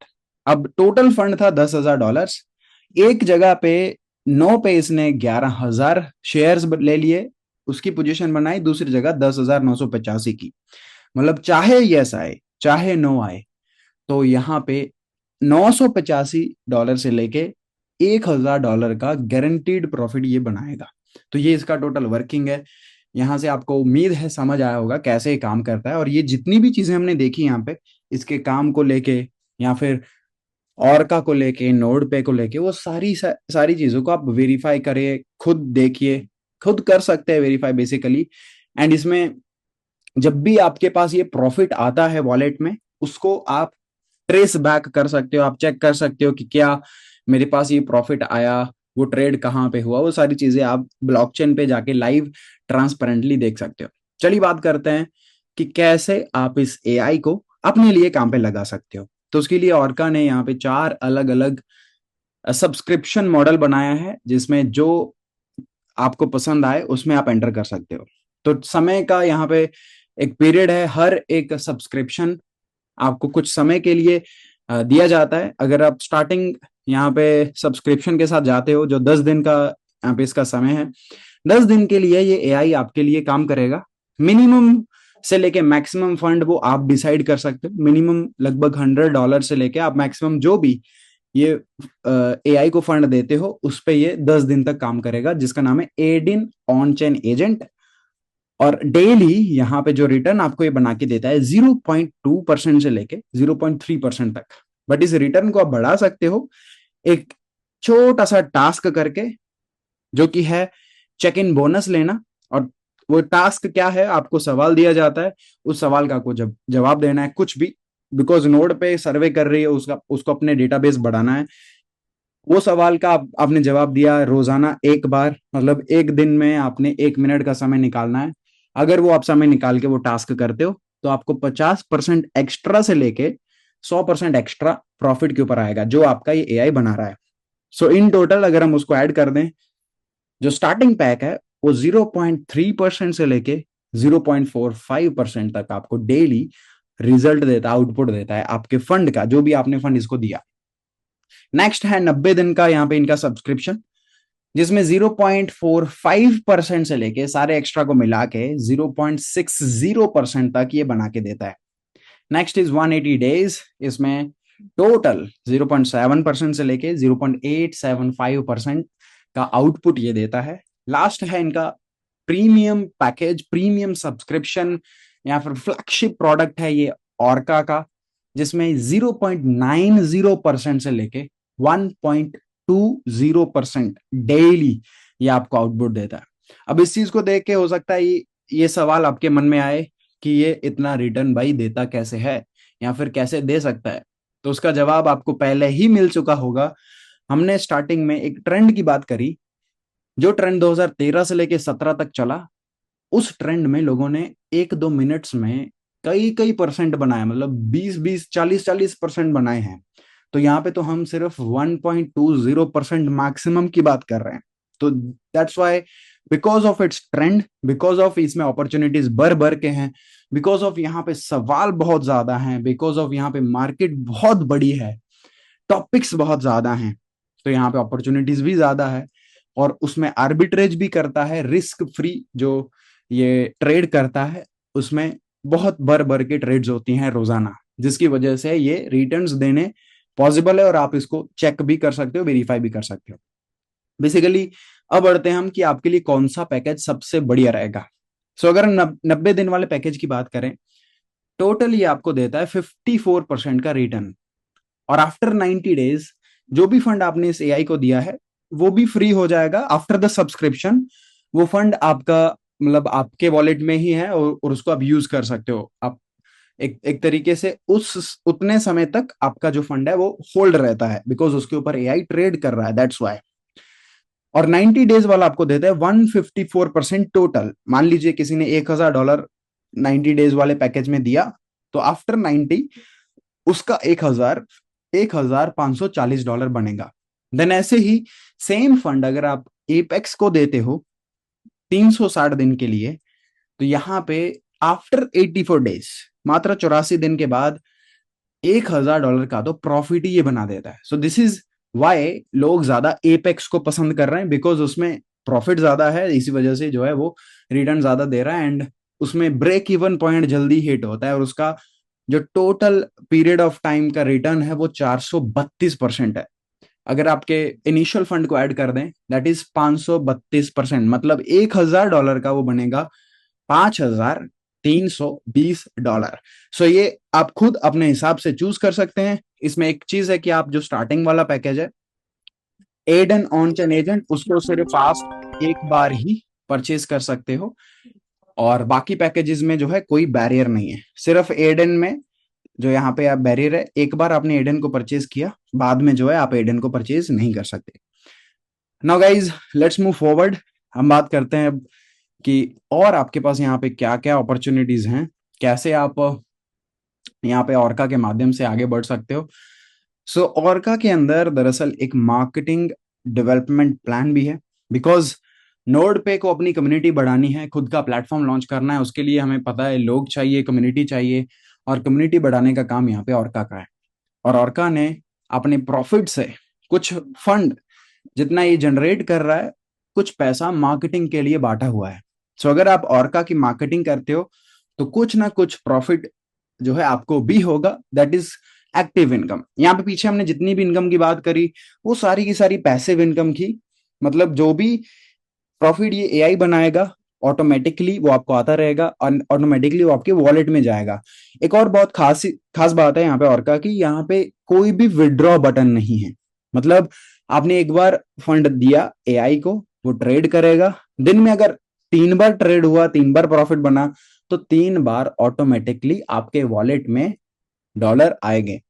अब टोटल फंड था $10,000। एक जगह पे नो पे इसने 11,000 शेयर्स ले लिए, उसकी पोजीशन बनाई, दूसरी जगह 10,985 की। मतलब चाहे यस आए चाहे नो आए, तो यहाँ पे $985 से लेके $1,000 का गारंटीड प्रॉफिट ये बनाएगा। तो ये इसका टोटल वर्किंग है। यहाँ से आपको उम्मीद है समझ आया होगा कैसे ये काम करता है। और ये जितनी भी चीजें हमने देखी यहाँ पे, इसके काम को लेके या फिर ऑर्का को लेके, नोड पे को लेके, वो सारी चीजों को आप वेरीफाई करिए, खुद देखिए, खुद कर सकते हैं वेरीफाई बेसिकली। एंड इसमें जब भी आपके पास ये प्रॉफिट आता है वॉलेट में, उसको आप ट्रेस बैक कर सकते हो, आप चेक कर सकते हो कि क्या मेरे पास ये प्रॉफिट आया, वो ट्रेड कहाँ पे हुआ, वो सारी चीजें आप ब्लॉकचेन पे जाके लाइव ट्रांसपेरेंटली देख सकते हो। चलिए बात करते हैं कि कैसे आप इस एआई को अपने लिए काम पे लगा सकते हो। तो उसके लिए ऑर्का ने यहाँ पे 4 अलग अलग सब्सक्रिप्शन मॉडल बनाया है, जिसमें जो आपको पसंद आए उसमें आप एंटर कर सकते हो। तो समय का यहाँ पे एक पीरियड है, हर एक सब्सक्रिप्शन आपको कुछ समय के लिए दिया जाता है। अगर आप स्टार्टिंग यहाँ पे सब्सक्रिप्शन के साथ जाते हो, जो 10 दिन का यहाँ पे इसका समय है, 10 दिन के लिए ये एआई आपके लिए काम करेगा। मिनिमम से लेके मैक्सिमम फंड वो आप डिसाइड कर सकते हो। मिनिमम लगभग $100 से लेके आप मैक्सिमम जो भी ये एआई को फंड देते हो, उस पे ये 10 दिन तक काम करेगा, जिसका नाम है एडिन ऑन चेन एजेंट। और डेली यहाँ पे जो रिटर्न आपको ये बना के देता है 0.2% से लेके 0.3% तक। बट इस रिटर्न को आप बढ़ा सकते हो एक छोटा सा टास्क करके, जो कि है चेक इन बोनस लेना। और वो टास्क क्या है, आपको सवाल दिया जाता है, उस सवाल का आपको जब जवाब देना है कुछ भी, बिकॉज नोड पे सर्वे कर रही है, उसको अपने डेटाबेस बढ़ाना है। वो सवाल का आपने जवाब दिया रोजाना एक बार, मतलब एक दिन में आपने 1 मिनट का समय निकालना है। अगर वो आप समय निकाल के वो टास्क करते हो, तो आपको 50% एक्स्ट्रा से लेके 100% एक्स्ट्रा प्रॉफिट के ऊपर आएगा, जो आपका ये एआई बना रहा है। सो इन टोटल अगर हम उसको ऐड कर दें, जो स्टार्टिंग पैक है वो 0.3% से लेके 0.45% तक आपको डेली रिजल्ट देता है, आउटपुट देता है आपके फंड का, जो भी आपने फंड इसको दिया। नेक्स्ट है 90 दिन का यहाँ पे इनका सब्सक्रिप्शन, जिसमें 0.45% से लेके सारे एक्स्ट्रा को मिला के 0.60% तक ये बना के देता है। नेक्स्ट इज 180 डेज, इसमें टोटल 0.7% से लेके 0.875% का आउटपुट ये देता है। लास्ट है इनका प्रीमियम पैकेज, प्रीमियम सब्सक्रिप्शन या फिर फ्लैगशिप प्रोडक्ट है ये ऑर्का का, जिसमें 0.90% से लेके 1.20% डेली ये आपको आउटपुट देता है। अब इस चीज को देख के हो सकता है ये सवाल आपके मन में आए कि ये इतना रिटर्न भाई देता कैसे है, या फिर कैसे दे सकता है। तो उसका जवाब आपको पहले ही मिल चुका होगा। हमने स्टार्टिंग में एक ट्रेंड की बात करी, जो ट्रेंड 2013 से लेके 17 तक चला, उस ट्रेंड में लोगों ने 1-2 मिनट्स में कई कई परसेंट बनाए, मतलब 20-20 40-40% बनाए हैं। तो यहाँ पे तो हम सिर्फ 1.20% मैक्सिमम की बात कर रहे हैं। तो that's why, because of its trend, because of इसमें अपॉर्चुनिटीज भर भर के हैं, बिकॉज ऑफ यहाँ पे सवाल बहुत ज्यादा हैं, बिकॉज ऑफ यहाँ पे मार्केट बहुत बड़ी है, टॉपिक्स बहुत ज्यादा हैं, तो यहाँ पे अपॉर्चुनिटीज भी ज्यादा है। और उसमें आर्बिट्रेज भी करता है, रिस्क फ्री जो ये ट्रेड करता है, उसमें बहुत भर भर के ट्रेड्स होती हैं रोजाना, जिसकी वजह से ये रिटर्न्स देने पॉसिबल है, और आप इसको चेक भी कर सकते हो, वेरीफाई भी कर सकते हो। बेसिकली अब बढ़ते हैं हम कि आपके लिए कौन सा पैकेज सबसे बढ़िया रहेगा। सो अगर 90 दिन वाले पैकेज की बात करें, टोटल ये आपको देता है 54% का रिटर्न, और आफ्टर 90 डेज जो भी फंड आपने इस एआई को दिया है वो भी फ्री हो जाएगा आफ्टर द सब्सक्रिप्शन। वो फंड आपका, मतलब आपके वॉलेट में ही है, और उसको आप यूज कर सकते हो। आप एक एक तरीके से उस उतने समय तक आपका जो फंड है वो होल्ड रहता है, बिकॉज उसके ऊपर एआई ट्रेड कर रहा है, दैट्स वाई। और 90 डेज वाला आपको देता है 154% टोटल। मान लीजिए किसी ने $1,000 90 डेज वाले पैकेज में दिया, तो आफ्टर 90 उसका 1,540 डॉलर बनेगा। देन ऐसे ही सेम फंड अगर आप एपेक्स को देते हो 360 दिन के लिए, तो यहाँ पे आफ्टर 84 डेज, मात्र 84 दिन के बाद, $1,000 का तो प्रॉफिट ही ये बना देता है। सो दिस इज वाई लोग ज्यादा एपेक्स को पसंद कर रहे हैं, बिकॉज उसमें प्रॉफिट ज्यादा है, इसी वजह से जो है वो रिटर्न ज्यादा दे रहा है, एंड उसमें ब्रेक इवन पॉइंट जल्दी हिट होता है, और उसका जो टोटल पीरियड ऑफ टाइम का रिटर्न है वो 432% है। अगर आपके इनिशियल फंड को ऐड कर दें, दैट इज 532%, मतलब $1,000 का वो बनेगा $5,320। सो ये आप खुद अपने हिसाब से चूज कर सकते हैं। इसमें एक चीज है कि आप जो स्टार्टिंग वाला पैकेज है, add and on chain agent, उसको सिर्फ फास्ट एक बार ही परचेज कर सकते हो, और बाकी पैकेजेस में जो है कोई बैरियर नहीं है। सिर्फ एडन में जो यहाँ पे आप बैरियर है, एक बार आपने एडन को परचेज किया, बाद में जो है आप एडन को परचेज नहीं कर सकते। Now guys, let's move forward. हम बात करते हैं अब कि और आपके पास यहाँ पे क्या क्या अपॉर्चुनिटीज हैं, कैसे आप यहाँ पे ऑर्का के माध्यम से आगे बढ़ सकते हो। सो ऑर्का के अंदर दरअसल एक मार्केटिंग डेवलपमेंट प्लान भी है, बिकॉज नोड पे को अपनी कम्युनिटी बढ़ानी है, खुद का प्लेटफॉर्म लॉन्च करना है, उसके लिए हमें पता है लोग चाहिए, कम्युनिटी चाहिए, और कम्युनिटी बढ़ाने का काम यहाँ पे ऑर्का का है। और ऑर्का ने अपने प्रॉफिट से कुछ फंड, जितना ये जनरेट कर रहा है, कुछ पैसा मार्केटिंग के लिए बांटा हुआ है। सो अगर आप ऑर्का की मार्केटिंग करते हो तो कुछ ना कुछ प्रॉफिट जो है आपको भी होगा, दैट इज एक्टिव इनकम। यहाँ पे पीछे हमने जितनी भी इनकम की बात करी वो सारी की सारी पैसिव इनकम की, मतलब जो भी प्रॉफिट ये एआई बनाएगा ऑटोमेटिकली वो आपको आता रहेगा, और ऑटोमेटिकली वो आपके वॉलेट में जाएगा। एक और बहुत खास खास बात है यहाँ पे ऑर्का की, यहाँ पे कोई भी विड्रॉ बटन नहीं है। मतलब आपने एक बार फंड दिया एआई को, वो ट्रेड करेगा, दिन में अगर 3 बार ट्रेड हुआ, 3 बार प्रॉफिट बना, तो 3 बार ऑटोमेटिकली आपके वॉलेट में डॉलर आएंगे।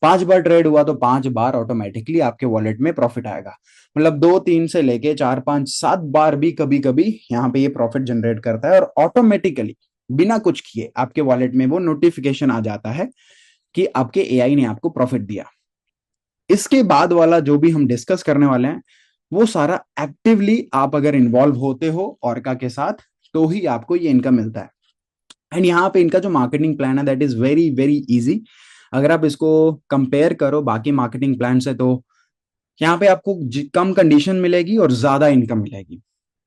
5 बार ट्रेड हुआ तो 5 बार ऑटोमेटिकली आपके वॉलेट में प्रॉफिट आएगा। मतलब 2-3 से लेके 4-5-7 बार भी कभी कभी यहाँ पे ये प्रॉफिट जनरेट करता है, और ऑटोमेटिकली बिना कुछ किए आपके वॉलेट में वो नोटिफिकेशन आ जाता है कि आपके एआई ने आपको प्रॉफिट दिया। इसके बाद वाला जो भी हम डिस्कस करने वाले हैं वो सारा एक्टिवली आप अगर इन्वॉल्व होते हो ऑर्का के साथ, तो ही आपको ये इनकम मिलता है। एंड यहाँ पे इनका जो मार्केटिंग प्लान है that is very very easy. अगर आप इसको कंपेयर करो बाकी मार्केटिंग प्लान से, तो यहाँ पे आपको कम कंडीशन मिलेगी और ज्यादा इनकम मिलेगी।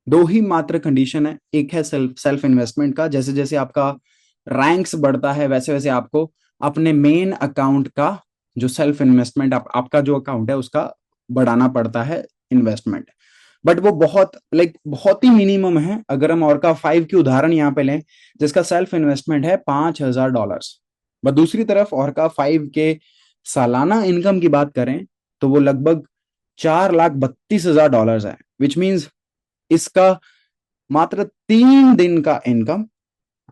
दो ही मात्र कंडीशन है, एक है सेल्फ इन्वेस्टमेंट का, जैसे जैसे आपका रैंक्स बढ़ता है वैसे वैसे आपको अपने मेन अकाउंट का जो सेल्फ इन्वेस्टमेंट आपका जो अकाउंट है उसका बढ़ाना पड़ता है इन्वेस्टमेंट। बट वो बहुत ही मिनिमम है। अगर हम और का 5 की उदाहरण यहाँ पे लें, जिसका सेल्फ इन्वेस्टमेंट है $5,000, बट दूसरी तरफ और का 5 के सालाना इनकम की बात करें तो वो लगभग $4,32,000 है, विच मीन्स इसका मात्र 3 दिन का इनकम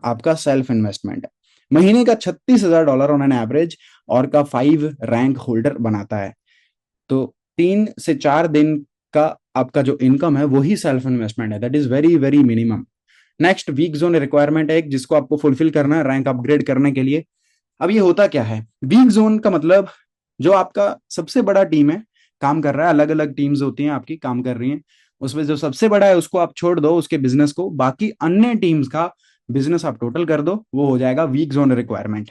आपका सेल्फ इन्वेस्टमेंट है। महीने का $36,000 ऑन एन एवरेज और का 5 रैंक होल्डर बनाता है। तो 3 से 4 दिन का आपका जो इनकम है वही सेल्फ इन्वेस्टमेंट है, that is very very minimum. Next week zone requirement है एक, जिसको आपको फुलफिल करना है रैंक अपग्रेड करने के लिए। अब ये होता क्या है, वीक जोन का मतलब जो आपका सबसे बड़ा टीम है काम कर रहा है, अलग अलग टीम्स होती हैं आपकी काम कर रही हैं, उसमें जो सबसे बड़ा है उसको आप छोड़ दो उसके बिजनेस को, बाकी अन्य टीम्स का बिजनेस आप टोटल कर दो, वो हो जाएगा वीक जोन रिक्वायरमेंट।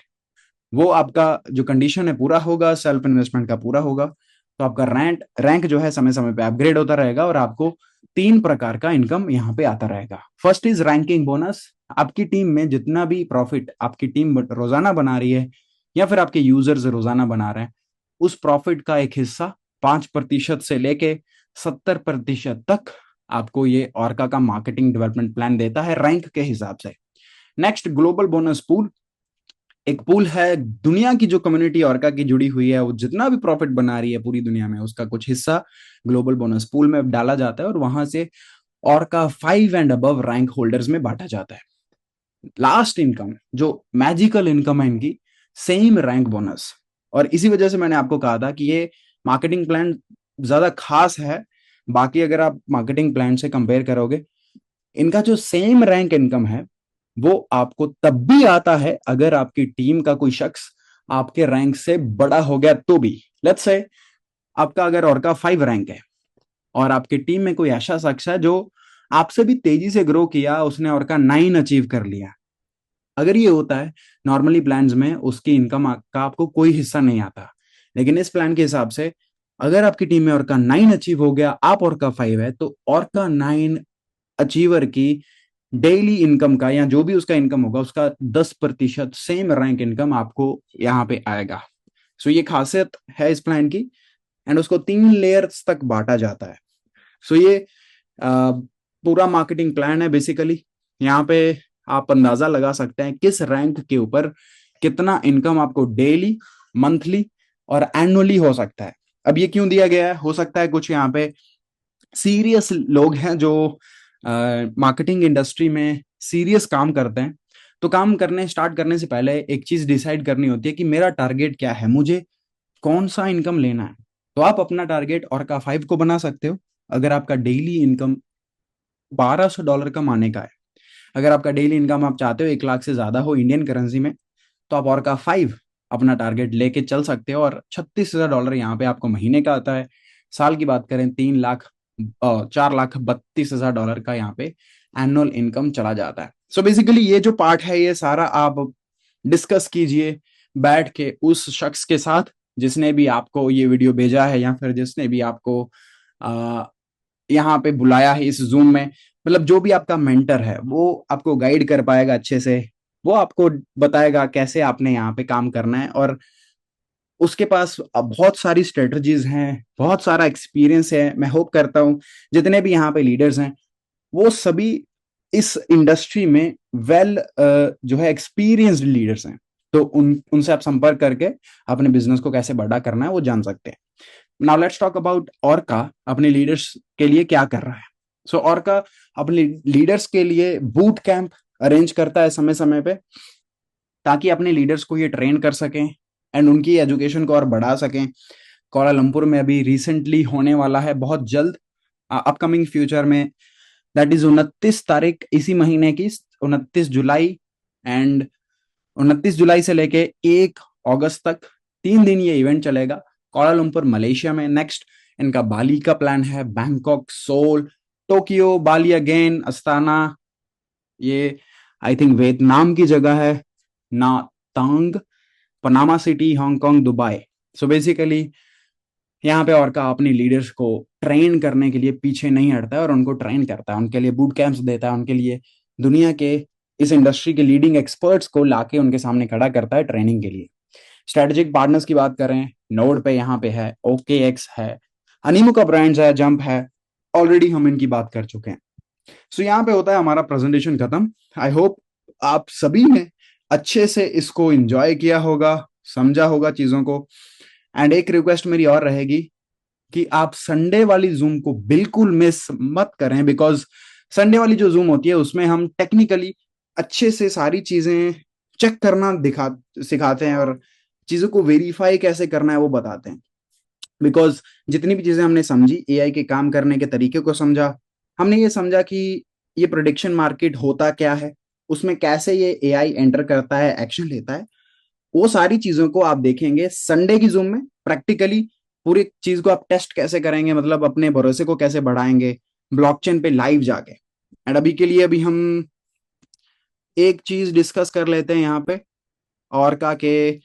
वो आपका जो कंडीशन है पूरा होगा, सेल्फ इन्वेस्टमेंट का पूरा होगा, तो आपका रैंक रैंक जो है समय समय पे अपग्रेड होता रहेगा और आपको 3 प्रकार का इनकम यहाँ पे आता रहेगा। First is ranking bonus. आपकी टीम में जितना भी प्रॉफिट आपकी टीम रोजाना बना रही है या फिर आपके यूजर्स रोजाना बना रहे हैं, उस प्रॉफिट का एक हिस्सा 5% से लेके 70% तक आपको ये ऑर्का का मार्केटिंग डेवलपमेंट प्लान देता है रैंक के हिसाब से। Next global bonus pool. एक पूल है दुनिया की जो कम्युनिटी ऑर्का की जुड़ी हुई है, वो जितना भी प्रॉफिट बना रही है पूरी दुनिया में, उसका कुछ हिस्सा ग्लोबल बोनस पूल में डाला जाता है और वहां से orca 5 and above rank holders में बांटा जाता है। लास्ट इनकम जो मैजिकल इनकम है इनकी, सेम रैंक बोनस। और इसी वजह से मैंने आपको कहा था कि ये मार्केटिंग प्लान ज्यादा खास है। बाकी अगर आप मार्केटिंग प्लान से कंपेयर करोगे, इनका जो सेम रैंक इनकम है वो आपको तब भी आता है अगर आपकी टीम का कोई शख्स आपके रैंक से बड़ा हो गया तो भी। लेट्स से आपका अगर और का 5 रैंक है और आपकी टीम में कोई ऐसा शख्स है जो आपसे भी तेजी से ग्रो किया, उसने और का 9 अचीव कर लिया। अगर ये होता है नॉर्मली प्लान्स में उसकी इनकम का आपको कोई हिस्सा नहीं आता, लेकिन इस प्लान के हिसाब से अगर आपकी टीम में और का 9 अचीव हो गया, आप और का 5 है, तो और का 9 अचीवर की डेली इनकम का या जो भी उसका इनकम होगा उसका 10% सेम रैंक इनकम आपको यहाँ पे आएगा। सो ये खासियत है इस प्लान की। एंड उसको 3 लेयर्स तक बांटा जाता है। सो ये पूरा मार्केटिंग प्लान है बेसिकली। यहाँ पे आप अंदाजा लगा सकते हैं किस रैंक के ऊपर कितना इनकम आपको डेली, मंथली और एनुअली हो सकता है। अब ये क्यों दिया गया है, हो सकता है कुछ यहाँ पे सीरियस लोग हैं जो मार्केटिंग इंडस्ट्री में सीरियस काम करते हैं, तो काम करने स्टार्ट करने से पहले एक चीज डिसाइड करनी होती है कि मेरा टारगेट क्या है, मुझे कौन सा इनकम लेना है। तो आप अपना टारगेट और का 5 को बना सकते हो। अगर आपका डेली इनकम $1200 का माने का है, अगर आपका डेली इनकम आप चाहते हो 1 लाख से ज्यादा हो इंडियन करेंसी में, तो आप और का 5 अपना टारगेट लेके चल सकते हो और $36,000 यहाँ पे आपको महीने का आता है। साल की बात करें 4,32,000 का यहाँ पे एनुअल इनकम चला जाता है। सो बेसिकली ये जो पार्ट है ये सारा आप डिस्कस कीजिए बैठ के उस शख्स के साथ जिसने भी आपको ये वीडियो भेजा है या फिर जिसने भी आपको यहाँ पे बुलाया है इस जूम में। मतलब जो भी आपका मेंटर है वो आपको गाइड कर पाएगा अच्छे से, वो आपको बताएगा कैसे आपने यहाँ पे काम करना है। और उसके पास बहुत सारी स्ट्रेटजीज हैं, बहुत सारा एक्सपीरियंस है। मैं होप करता हूँ जितने भी यहाँ पे लीडर्स हैं वो सभी इस इंडस्ट्री में जो है एक्सपीरियंस्ड लीडर्स हैं, तो उनसे आप संपर्क करके अपने बिजनेस को कैसे बड़ा करना है वो जान सकते हैं। Now let's talk about orca अपने लीडर्स के लिए क्या कर रहा है। सो ऑर्का अपने लीडर्स के लिए बूट कैंप अरेंज करता है समय समय पे, ताकि अपने लीडर्स को ये ट्रेन कर सकें एंड उनकी एजुकेशन को और बढ़ा सकें। कोलालमपुर में अभी रिसेंटली होने वाला है बहुत जल्द, अपकमिंग फ्यूचर में, दैट इज 29 तारीख इसी महीने की, 29 जुलाई। एंड 29 जुलाई से लेके 1 अगस्त तक 3 दिन ये इवेंट चलेगा कोलालमपुर मलेशिया में। नेक्स्ट इनका बाली का प्लान है, Bangkok, Seoul, Tokyo, Bali again, Astana, ये आई थिंक वियतनाम की जगह है, Nha Trang, Panama City, Hong Kong, Dubai. So basically यहाँ पे और का अपनी लीडर्स को ट्रेन करने के लिए पीछे नहीं हटता है और उनको ट्रेन करता है, उनके लिए बूट कैंप्स देता है, उनके लिए दुनिया के इस इंडस्ट्री के लीडिंग एक्सपर्ट्स को लाके उनके सामने खड़ा करता है ट्रेनिंग के लिए। स्ट्रेटेजिक पार्टनर्स की बात करें, नोड पे यहाँ पे है, OKX है, अनीमो का ब्रांड्स है, जंप है, ऑलरेडी हम इनकी बात कर चुके हैं। सो यहाँ पे होता है हमारा प्रेजेंटेशन खत्म। आई होप आप सभी ने अच्छे से इसको एंजॉय किया होगा, समझा होगा चीजों को। एंड एक रिक्वेस्ट मेरी और रहेगी कि आप संडे वाली जूम को बिल्कुल मिस मत करें, बिकॉज संडे वाली जो जूम होती है उसमें हम टेक्निकली अच्छे से सारी चीजें चेक करना दिखा सिखाते हैं और चीजों को वेरीफाई कैसे करना है वो बताते हैं। बिकॉज जितनी भी चीजें हमने समझी, AI के काम करने के तरीके को समझा, हमने ये समझा कि ये प्रेडिक्शन मार्केट होता क्या है, उसमें कैसे ये एआई एंटर करता है, एक्शन लेता है, वो सारी चीजों को आप देखेंगे संडे की जूम में प्रैक्टिकली। पूरी चीज को आप टेस्ट कैसे करेंगे, मतलब अपने भरोसे को कैसे बढ़ाएंगे ब्लॉकचेन पे लाइव जाके। एंड अभी के लिए अभी हम एक चीज डिस्कस कर लेते हैं यहाँ पे, और का के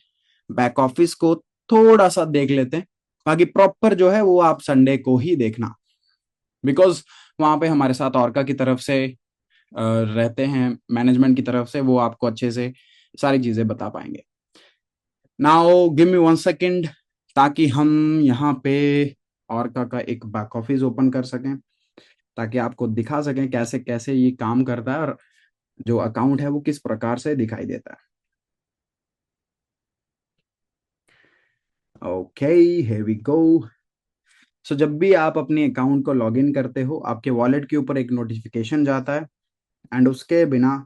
बैक ऑफिस को थोड़ा सा देख लेते हैं। बाकी प्रॉपर जो है वो आप संडे को ही देखना, बिकॉज वहां पे हमारे साथ ऑर्का की तरफ से रहते हैं, मैनेजमेंट की तरफ से, वो आपको अच्छे से सारी चीजें बता पाएंगे। नाउ गिव मी 1 सेकेंड, ताकि हम यहाँ पे ऑर्का का एक बैक ऑफिस ओपन कर सकें, ताकि आपको दिखा सकें कैसे कैसे ये काम करता है और जो अकाउंट है वो किस प्रकार से दिखाई देता है। Okay, here we go. So जब भी आप अपने अकाउंट को लॉगिन करते हो, आपके वॉलेट के ऊपर एक नोटिफिकेशन जाता है, एंड उसके बिना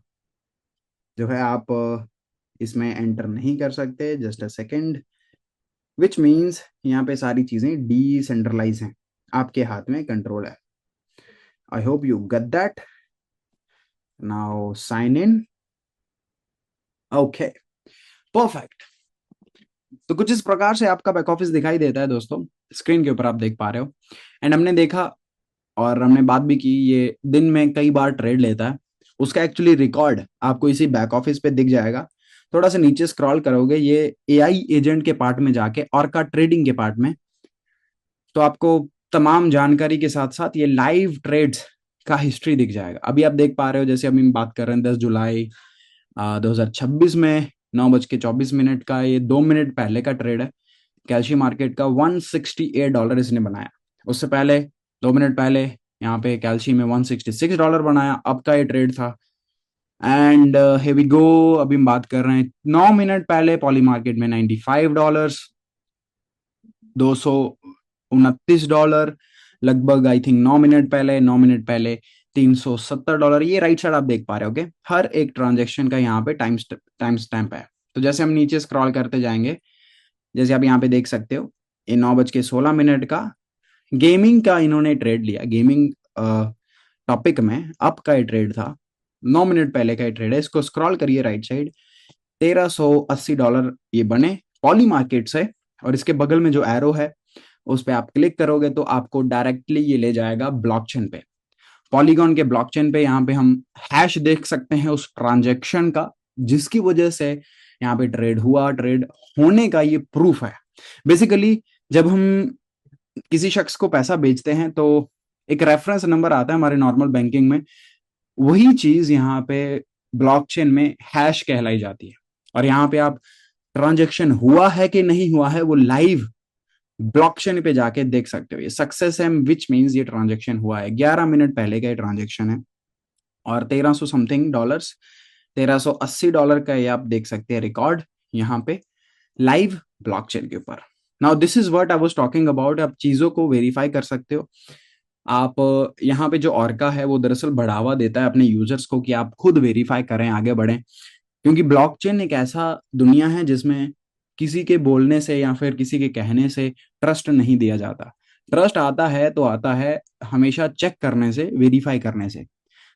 जो है आप इसमें एंटर नहीं कर सकते। Just a second, which means यहाँ पे सारी चीजें डिसेंट्रलाइज हैं, आपके हाथ में कंट्रोल है। I hope you get that. Now sign in. Okay, perfect. तो कुछ इस प्रकार से आपका बैक ऑफिस दिखाई देता है दोस्तों, स्क्रीन के ऊपर आप देख पा रहे हो। एंड हमने देखा और हमने बात भी की, ये दिन में कई बार ट्रेड लेता है, उसका एक्चुअली रिकॉर्ड आपको इसी बैक ऑफिस पे दिख जाएगा। थोड़ा सा नीचे स्क्रॉल करोगे ये एआई एजेंट के पार्ट में जाके, और का ट्रेडिंग के पार्ट में, तो आपको तमाम जानकारी के साथ साथ ये लाइव ट्रेड्स का हिस्ट्री दिख जाएगा। अभी आप देख पा रहे हो, जैसे अभी हम बात कर रहे हैं 10 जुलाई 2026 में 9:24 का, ये 2 मिनट पहले का ट्रेड है। कैल्शी मार्केट का $168 इसने बनाया। उससे पहले 2 मिनट पहले यहाँ पे कैल्शी में $166 बनाया, अब का ये ट्रेड था। एंड here we go, अभी हम बात कर रहे हैं 9 मिनट पहले पॉली मार्केट में $95, $229 लगभग, आई थिंक 9 मिनट पहले $370। ये राइट साइड आप देख पा रहे हो। ओके, हर एक ट्रांजेक्शन का यहाँ पे टाइम स्टैम्प है। तो जैसे हम नीचे स्क्रॉल करते जाएंगे, जैसे आप यहाँ पे देख सकते हो, ये 9:16 का गेमिंग का इन्होंने ट्रेड लिया। गेमिंग टॉपिक में अप का ये ट्रेड था, 9 मिनट पहले का ये ट्रेड है। इसको स्क्रॉल करिए राइट साइड, $1380 ये बने पॉली मार्केट से। और इसके बगल में जो एरो है उस पर आप क्लिक करोगे तो आपको डायरेक्टली ये ले जाएगा ब्लॉकचेन पे, पॉलीगॉन के ब्लॉकचेन पे। यहाँ पे हम हैश देख सकते हैं उस ट्रांजेक्शन का, जिसकी वजह से यहाँ पे ट्रेड हुआ। ट्रेड होने का ये प्रूफ है। बेसिकली जब हम किसी शख्स को पैसा बेचते हैं तो एक रेफरेंस नंबर आता है हमारे नॉर्मल बैंकिंग में, वही चीज यहाँ पे ब्लॉकचेन में हैश कहलाई जाती है। और यहाँ पे आप ट्रांजेक्शन हुआ है कि नहीं हुआ है वो लाइव ब्लॉकचेन पे जाके देख सकते हो। ये सक्सेस है, विच मीन्स ये ट्रांजेक्शन हुआ है। 11 मिनट पहले का ये ट्रांजेक्शन है, और 1300 समथिंग डॉलर्स, $1380 का ये आप देख सकते हैं रिकॉर्ड यहाँ पे लाइव ब्लॉकचेन के ऊपर। Now this is what I was talking about. आप चीजों को वेरीफाई कर सकते हो। आप यहाँ पे जो ऑर्का है वो दरअसल बढ़ावा देता है अपने यूजर्स को कि आप खुद वेरीफाई करें, आगे बढ़ें। क्योंकि ब्लॉकचेन एक ऐसा दुनिया है जिसमें किसी के बोलने से या फिर किसी के कहने से ट्रस्ट नहीं दिया जाता। ट्रस्ट आता है तो आता है हमेशा चेक करने से, वेरीफाई करने से।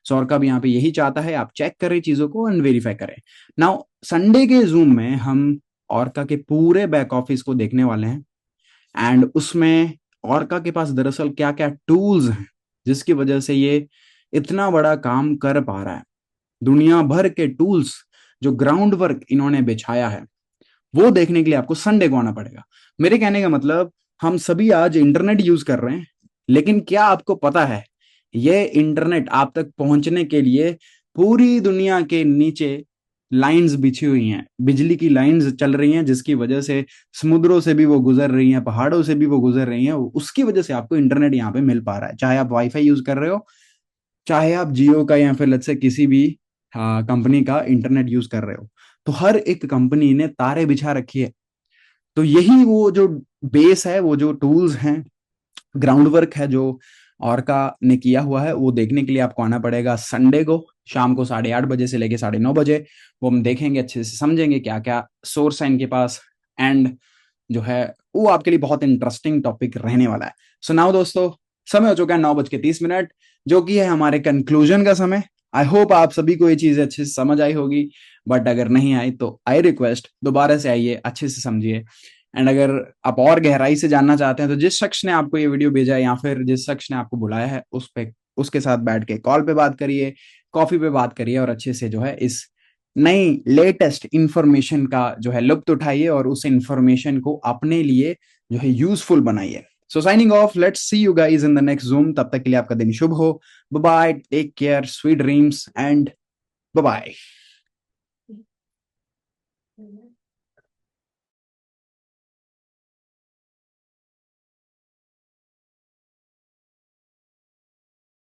सो ऑर्का भी यहाँ पे यही चाहता है, आप चेक करें चीजों को एंड वेरीफाई करें। नाउ संडे के जूम में हम ऑर्का के पूरे बैक ऑफिस को देखने वाले हैं, एंड उसमें ऑर्का के पास दरअसल क्या क्या टूल्स हैं जिसकी वजह से ये इतना बड़ा काम कर पा रहा है। दुनिया भर के टूल्स, जो ग्राउंड वर्क इन्होंने बिछाया है, वो देखने के लिए आपको संडे को आना पड़ेगा। मेरे कहने का मतलब, हम सभी आज इंटरनेट यूज कर रहे हैं, लेकिन क्या आपको पता है ये इंटरनेट आप तक पहुंचने के लिए पूरी दुनिया के नीचे लाइंस बिछी हुई हैं, बिजली की लाइंस चल रही हैं, जिसकी वजह से समुद्रों से भी वो गुजर रही हैं, पहाड़ों से भी वो गुजर रही हैं। उसकी वजह से आपको इंटरनेट यहाँ पे मिल पा रहा है, चाहे आप वाईफाई यूज कर रहे हो, चाहे आप जियो का या फिर लेट्स से किसी भी कंपनी का इंटरनेट यूज कर रहे हो। तो हर एक कंपनी ने तारे बिछा रखी है। तो यही वो जो बेस है, वो जो टूल्स हैं, ग्राउंड वर्क है जो ऑर्का ने किया हुआ है, वो देखने के लिए आपको आना पड़ेगा संडे को शाम को 8:30 से लेके 9:30 वो हम देखेंगे, अच्छे से समझेंगे क्या क्या सोर्स है इनके पास। एंड जो है वो आपके लिए बहुत इंटरेस्टिंग टॉपिक रहने वाला है। सो नाउ दोस्तों, समय हो चुका है 9:30। जो कि है हमारे कंक्लूजन का समय। आई होप आप सभी को ये चीजें अच्छे से समझ आई होगी, बट अगर नहीं आई तो आई रिक्वेस्ट दोबारा से आइए, अच्छे से समझिए। एंड अगर आप और गहराई से जानना चाहते हैं तो जिस शख्स ने आपको ये वीडियो भेजा है या फिर जिस शख्स ने आपको बुलाया है उसके साथ बैठ के कॉल पे बात करिए, कॉफी पे बात करिए और अच्छे से जो है इस नई लेटेस्ट इंफॉर्मेशन का जो है लुत्फ उठाइए और उस इंफॉर्मेशन को अपने लिए जो है यूजफुल बनाइए। So signing off, let's see you guys in the next Zoom. तब तक के लिए आपका दिन शुभ हो। Bye bye, take care, sweet dreams and bye bye.